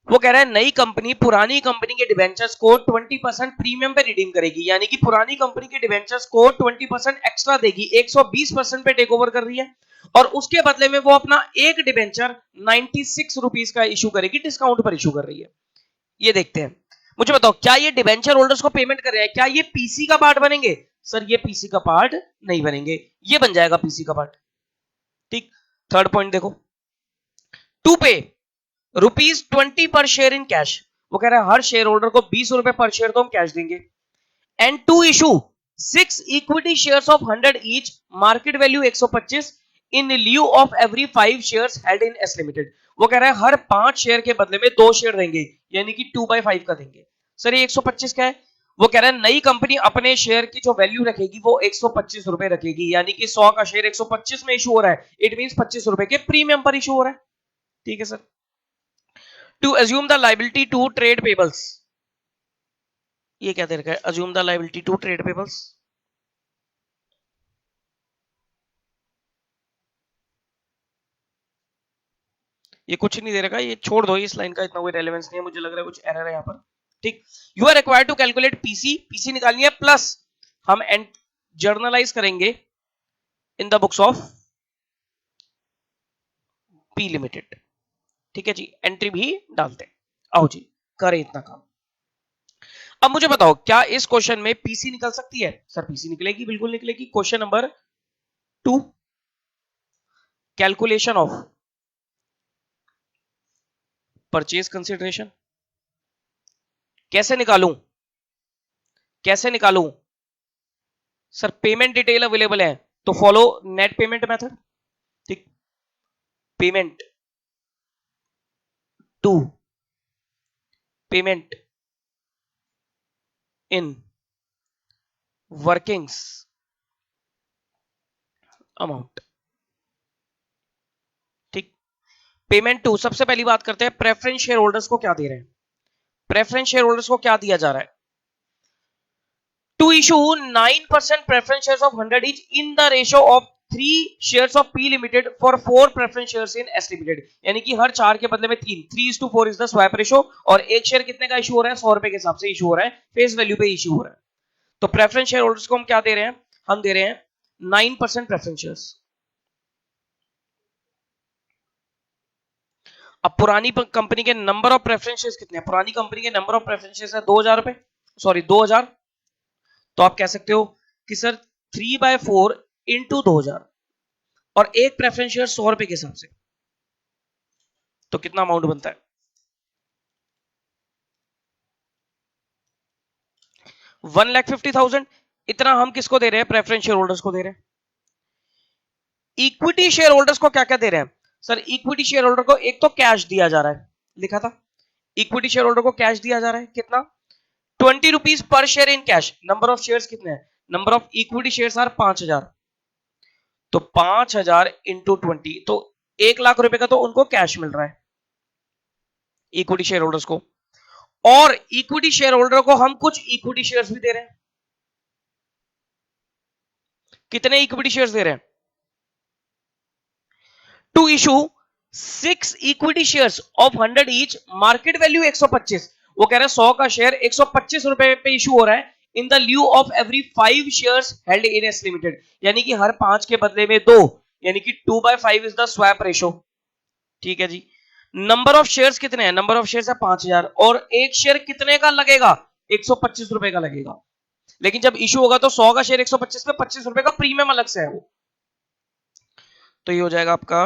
वो कह रहा है नई कंपनी पुरानी कंपनी के डिबेंचर्स को 20% प्रीमियम पे रिडीम करेगी, यानी कि पुरानी कंपनी के डिबेंचर्स को 20% एक्स्ट्रा देगी, 120% पे टेक ओवर कर रही है और उसके बदले में वो अपना एक डिबेंचर 96 रुपीस का इशू करेगी, डिस्काउंट पर इशू कर रही है। ये देखते हैं, मुझे बताओ क्या ये डिबेंचर होल्डर्स को पेमेंट कर रहे हैं, क्या ये पीसी का पार्ट बनेंगे? सर ये पीसी का पार्ट नहीं बनेंगे, ये बन जाएगा पीसी का पार्ट। ठीक, थर्ड पॉइंट देखो, टू पे ₹20 पर शेयर इन कैश। वो कह रहा है हर शेयर होल्डर को 20 रुपए पर शेयर तो हम कैश देंगे। And to issue 6 equity shares of 100 each, market value 125 in lieu of every 5 shares held in S limited. वो कह रहा है हर 5 शेयर के बदले में 2 शेयर देंगे, यानी कि 2/5 का देंगे। सर ये 125 क्या है? वो कह रहा है नई कंपनी अपने शेयर की जो वैल्यू रखेगी वो 125 रुपए रखेगी, यानी कि 100 का शेयर 125 में इशू हो रहा है, इट मींस 25 रुपए के प्रीमियम पर इशू हो रहा है। ठीक है sir. To assume the liability to trade payables, ये क्या दे रखा है, assume the liability to trade payables। ये कुछ नहीं दे रखा, ये छोड़ दो, इस लाइन का इतना कोई रेलेवेंस नहीं है, मुझे लग रहा है कुछ एरर है यहाँ पर। ठीक, you are required to calculate PC, PC निकालनी है, प्लस हम जर्नलाइज करेंगे in the books of P limited. ठीक है जी, एंट्री भी डालते हैं। आओ जी करें इतना काम। अब मुझे बताओ क्या इस क्वेश्चन में पीसी निकल सकती है? सर पीसी निकलेगी, बिल्कुल निकलेगी। Question number 2, calculation of purchase consideration. कैसे निकालूं, कैसे निकालूं? सर पेमेंट डिटेल अवेलेबल है तो फॉलो नेट पेमेंट मेथड। ठीक, payment to payment in workings amount. ठीक, पेमेंट टू, सबसे पहली बात करते हैं प्रेफरेंस शेयर होल्डर्स को क्या दे रहे हैं। प्रेफरेंस शेयर होल्डर्स को क्या दिया जा रहा है? To issue 9% preference shares of 100 each in the ratio of 3 shares of P Limited for 4 preference shares in S Limited। यानी कि हर 4 के बदले में 3:4 इज द स्वैप रेशो, और एक शेयर कितने का इशू हो रहा है? 100 रुपए के हिसाब से इशू हो रहा है, फेस वैल्यू पे इशू हो रहा है। तो प्रेफरेंस शेयर होल्डर्स को हम क्या दे रहे हैं? हम दे रहे हैं 9% प्रेफरेंस शेयर्स। अब पुरानी कंपनी के नंबर ऑफ प्रेफरेंस शेयर्स कितने हैं? पुरानी कंपनी के नंबर ऑफ प्रेफरेंस शेयर्स है 2000 रुपए, सॉरी 2000। तो आप कह सकते हो कि सर 3/4 इंटू 2000 और एक प्रेफरेंस शेयर 100 रुपए के हिसाब से, तो कितना अमाउंट बनता है? 1,50,000। इतना हम किसको दे रहे हैं? प्रेफरेंस शेयर होल्डर्स को दे रहे हैं। इक्विटी शेयर होल्डर्स को क्या क्या दे रहे हैं? सर इक्विटी शेयर होल्डर को एक तो कैश दिया जा रहा है, लिखा था इक्विटी शेयर होल्डर को कैश दिया जा रहा है, कितना? 20 rupees per share in cash. Number of shares कितने हैं? Number of equity shares are 5000, तो 5000 इंटू 20, तो 1,00,000 रुपए का तो उनको कैश मिल रहा है इक्विटी शेयर होल्डर्स को, और इक्विटी शेयर होल्डर को हम कुछ इक्विटी शेयर्स भी दे रहे हैं। कितने इक्विटी शेयर्स दे रहे हैं? To issue 6 equity shares of 100 each, market value 125। वो कह रहे हैं 100 का शेयर 125 रुपए पे इशू हो रहा है, in the lieu of every 5 shares held in S limited, यानी कि हर 5 के बदले में 2, यानी कि 2/5 इज द स्वैप रेशो। ठीक है जी। नंबर ऑफ शेयर्स कितने हैं? नंबर ऑफ शेयर्स है 5000 और एक शेयर कितने का लगेगा? 125 रुपए का लगेगा। लेकिन जब इशू होगा तो 100 का शेयर 125 पे 25 रुपए का प्रीमियम अलग से है वो। तो ये हो जाएगा आपका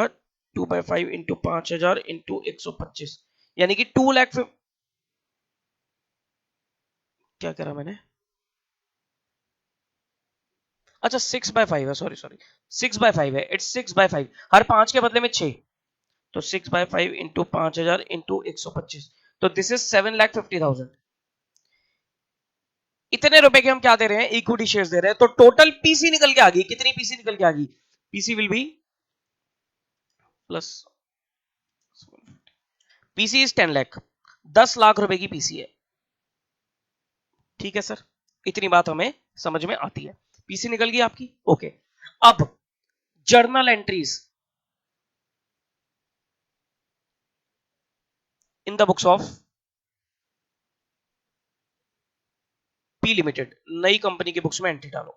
2/5 इंटू 5000 इंटू 125, यानी कि 2 लाख। क्या करा मैंने? अच्छा 6/5 है, सॉरी सॉरी, 6/5 है, इट्स 6/5, हर 5 के बदले में 6, तो 6/5 इंटू 5000 इंटू 125, तो दिस इज 7,50,000। इतने रुपए के हम क्या दे रहे हैं? इक्विटी शेयर्स दे रहे हैं। तो टोटल पीसी निकल के आ गई। कितनी पीसी निकल के आ गई? PC will be plus, PC is 10 lakh, 10 lakh रुपए की पीसी है। ठीक है सर, इतनी बात हमें समझ में आती है। पीसी निकल गई आपकी, ओके। अब journal entries in the books of P limited, नई कंपनी की बुक्स में एंट्री डालो।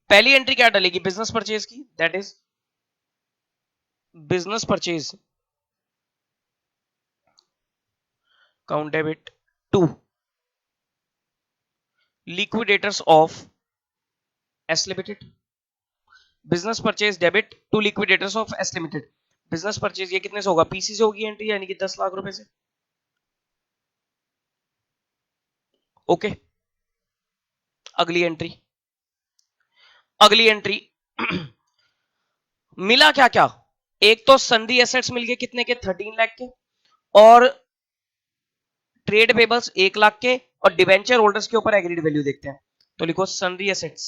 पहली एंट्री क्या डालेगी? बिजनेस परचेज की, that is business purchase count debit to liquidators of S limited. Business purchase debit to liquidators of S limited. Business purchase ये कितने से होगा? पीसी से होगी एंट्री, यानी कि 10 लाख रुपए से। ओके, अगली एंट्री, अगली एंट्री मिला क्या क्या? एक तो संधि एसेट्स मिल गए, कितने के? 13 लाख के, और ट्रेड पेबल्स 1 लाख के, और डिवेंचर होल्डर्स के ऊपर एग्रीड वैल्यू देखते हैं। तो लिखो संधि एसेट्स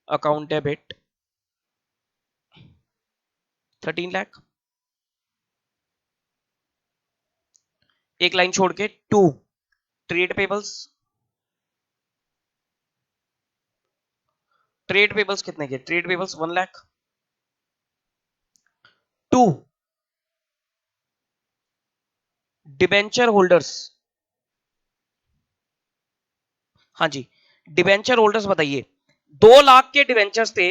अकाउंट डेबिट 13 लाख, एक लाइन छोड़ के to trade payables, trade payables कितने के? Trade payables 1 lakh, to debenture holders. हाँ जी, डिबेंचर होल्डर्स बताइए। 2 लाख के डिबेंचर्स थे,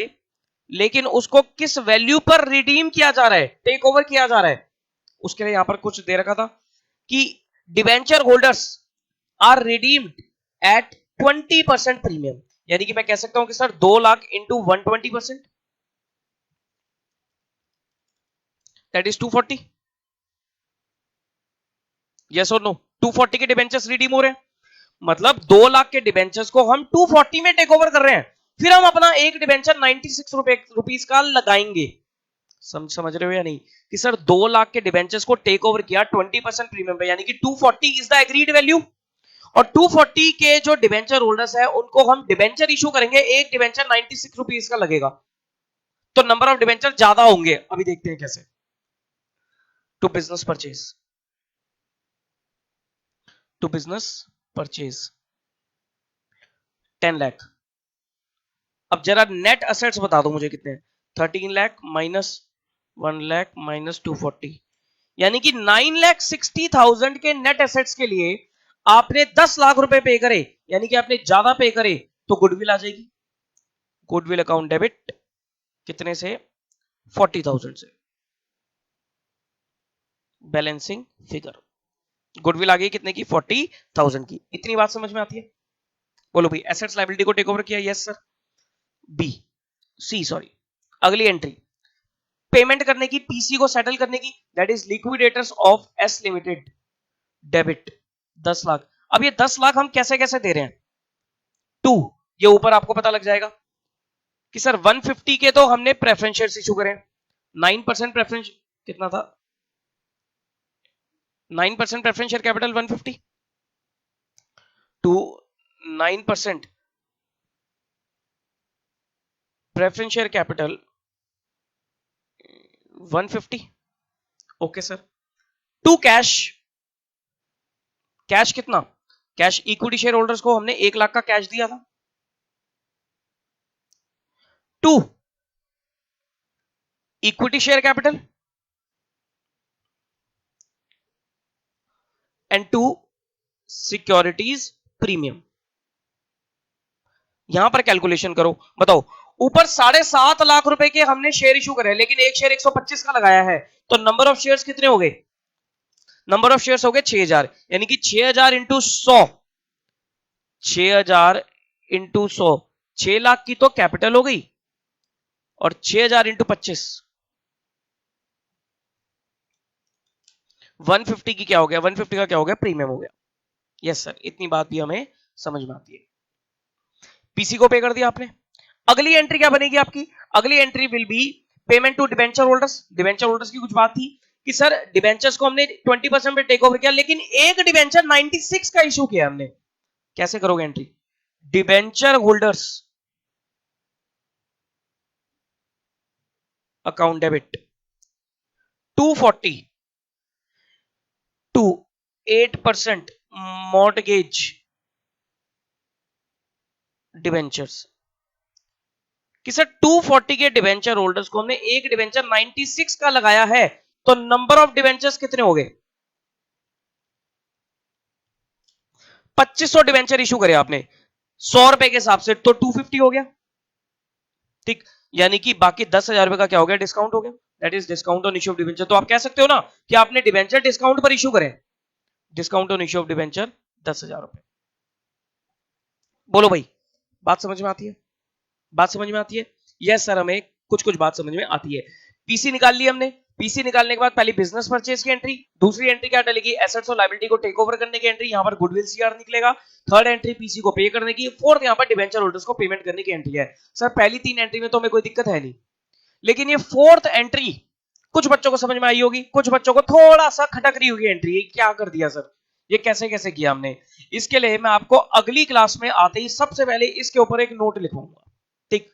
लेकिन उसको किस वैल्यू पर रिडीम किया जा रहा है, टेक ओवर किया जा रहा है? उसके लिए यहां पर कुछ दे रखा था कि debenture holders are redeemed at 20% premium, यानी कि मैं कह सकता हूं कि sir 2 lakh into 120%, that is 240। Yes और नो? 240 के डिबेंचर्स रिडीम हो रहे हैं, मतलब 2 लाख के डिबेंचर्स को हम 240 में टेक ओवर कर रहे हैं। फिर हम अपना एक डिबेंचर 96 रुपीस का लगाएंगे। समझ रहे हो या नहीं? कि सर 2 लाख के डिबेंचर्स को टेक ओवर किया 20% प्रीमियम पे, यानी कि 240 इज द एग्रीड वैल्यू, और 240 के जो डिबेंचर होल्डर्स है उनको हम डिबेंचर इशू करेंगे, एक डिबेंचर 96 रुपीस का लगेगा, तो नंबर ऑफ डिबेंचर ज्यादा होंगे। अभी देखते हैं कैसे। To business purchase, to business purchase 10 lakh. अब जरा नेट असेट्स बता दो मुझे कितने? 13 लाख माइनस 1 लाख माइनस 240, यानी कि 9,60,000 के नेट एसेट्स के लिए आपने 10 लाख रुपए पे करे, यानी कि आपने ज्यादा पे करे, तो गुडविल आ जाएगी। गुडविल अकाउंट डेबिट कितने से? 40,000 से। बैलेंसिंग फिगर, गुडविल आ गई कितने की? 40,000 की। इतनी बात समझ में आती है? बोलो भाई, एसेट्स लायबिलिटी को टेक ओवर किया, यस सर। बी, सी सॉरी, अगली एंट्री पेमेंट करने की, पीसी को सेटल करने की, that is liquidators of S limited debit 10 lakh. अब ये 10 लाख हम कैसे कैसे दे रहे हैं? टू, ये ऊपर आपको पता लग जाएगा कि सर 150 के तो हमने प्रेफरेंस शेयर इशू करें, 9% प्रेफरेंस, कितना था? 9% preference share capital 150 to 9% preference share capital 150। Okay sir. To cash, cash कितना? कैश इक्विटी शेयर होल्डर्स को हमने 1 लाख का कैश दिया था। To equity share capital and to securities premium. यहां पर कैलकुलेशन करो, बताओ ऊपर 7.5 लाख रुपए के हमने शेयर इशू करे, लेकिन एक शेयर 125 का लगाया है, तो नंबर ऑफ शेयर्स कितने हो गए? नंबर ऑफ शेयर्स हो गए 6000, यानी कि 6000 इंटू 100, 6000 इंटू 100, 6 लाख की तो कैपिटल हो गई, और 6000 इंटू 25, 150 की क्या हो गया? 150 का क्या हो गया? प्रीमियम हो गया। यस सर, इतनी बात भी हमें समझ में आती है। पीसी को पे कर दिया आपने। अगली एंट्री क्या बनेगी आपकी? अगली entry will be payment to debenture holders. Debenture holders की कुछ बात थी कि सर डिबेंचर्स को हमने 20% पे टेक ओवर किया, लेकिन एक डिबेंचर 96 का इशू किया हमने। कैसे करोगे entry? Debenture holders account debit 240 to 8% mortgage debentures, कि सर 240 के डिबेंचर होल्डर्स को हमने एक डिबेंचर 96 का लगाया है, तो नंबर ऑफ डिबेंचर्स कितने हो गए? 2500 डिबेंचर इशू करे आपने 100 रुपए के हिसाब से, तो 250 हो गया। ठीक, यानी कि बाकी 10,000 रुपए का क्या हो गया? डिस्काउंट हो गया। That is discount on issue of debenture. तो आप कह सकते हो ना कि आपने डिबेंचर डिस्काउंट पर इशू करे, discount on issue of debenture 10,000 रुपए। बोलो भाई, बात समझ में आती है? बात समझ में आती है? यस सर, हमें कुछ कुछ बात समझ में आती है। पीसी निकाल ली हमने। पीसी निकालने के बाद पहली बिजनेस परचेज की एंट्री, दूसरी एंट्री क्या डलेगी? एसेट्स और लायबिलिटी को टेक ओवर करने की एंट्री, यहां पर गुडविल सीआर निकलेगा। थर्ड एंट्री पीसी को पे करने की, फोर्थ यहां पर डिबेंचर होल्डर्स को पेमेंट करने की एंट्री है। सर पहली 3 एंट्री में तो हमें कोई दिक्कत है नहीं, लेकिन ये फोर्थ एंट्री कुछ बच्चों को समझ में आई होगी, कुछ बच्चों को थोड़ा सा खटक रही होगी एंट्री, क्या कर दिया सर, ये कैसे कैसे किया हमने। इसके लिए मैं आपको अगली क्लास में आते ही सबसे पहले इसके ऊपर एक नोट लिखूंगा। ठीक,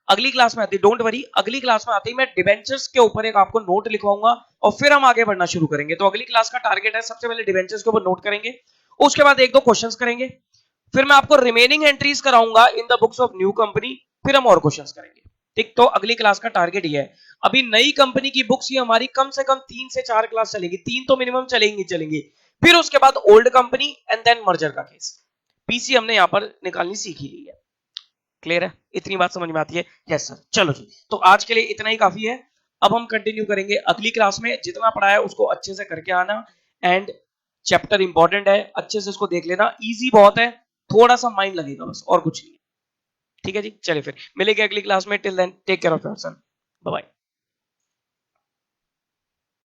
अगली क्लास में आती, डोंट वरी, अगली क्लास में आती मैं डिबेंचर्स के ऊपर एक आपको नोट लिखवाऊंगा, और फिर हम आगे बढ़ना शुरू करेंगे। तो अगली क्लास का टारगेट है सबसे पहले डिबेंचर्स के ऊपर नोट करेंगे, उसके बाद 1-2 क्वेश्चंस करेंगे, फिर मैं आपको रिमेनिंग एंट्रीज कराऊंगा इन the books of new company, फिर हम और क्वेश्चंस करेंगे। ठीक, तो अगली क्लास का टारगेट ये है। अभी नई कंपनी की बुक्स ही हमारी कम से कम 3 से 4 क्लास चलेगी, 3 तो मिनिमम चलेंगी। फिर उसके बाद old company and then merger का केस। पीसी हमने यहां पर निकालनी सीख ही ली है। क्लियर है? इतनी बात समझ में आती है? Yes sir. चलो जी, तो आज के लिए इतना ही काफी है। अब हम कंटिन्यू करेंगे अगली क्लास में। जितना पढ़ा है उसको अच्छे से करके आना, एंड चैप्टर इंपॉर्टेंट है, अच्छे से इसको देख लेना, इजी बहुत है, थोड़ा सा माइंड लगेगा बस, और कुछ नहीं। ठीक है जी, चलिए फिर मिलेंगे अगली क्लास में। Till then take care of yourself, bye bye.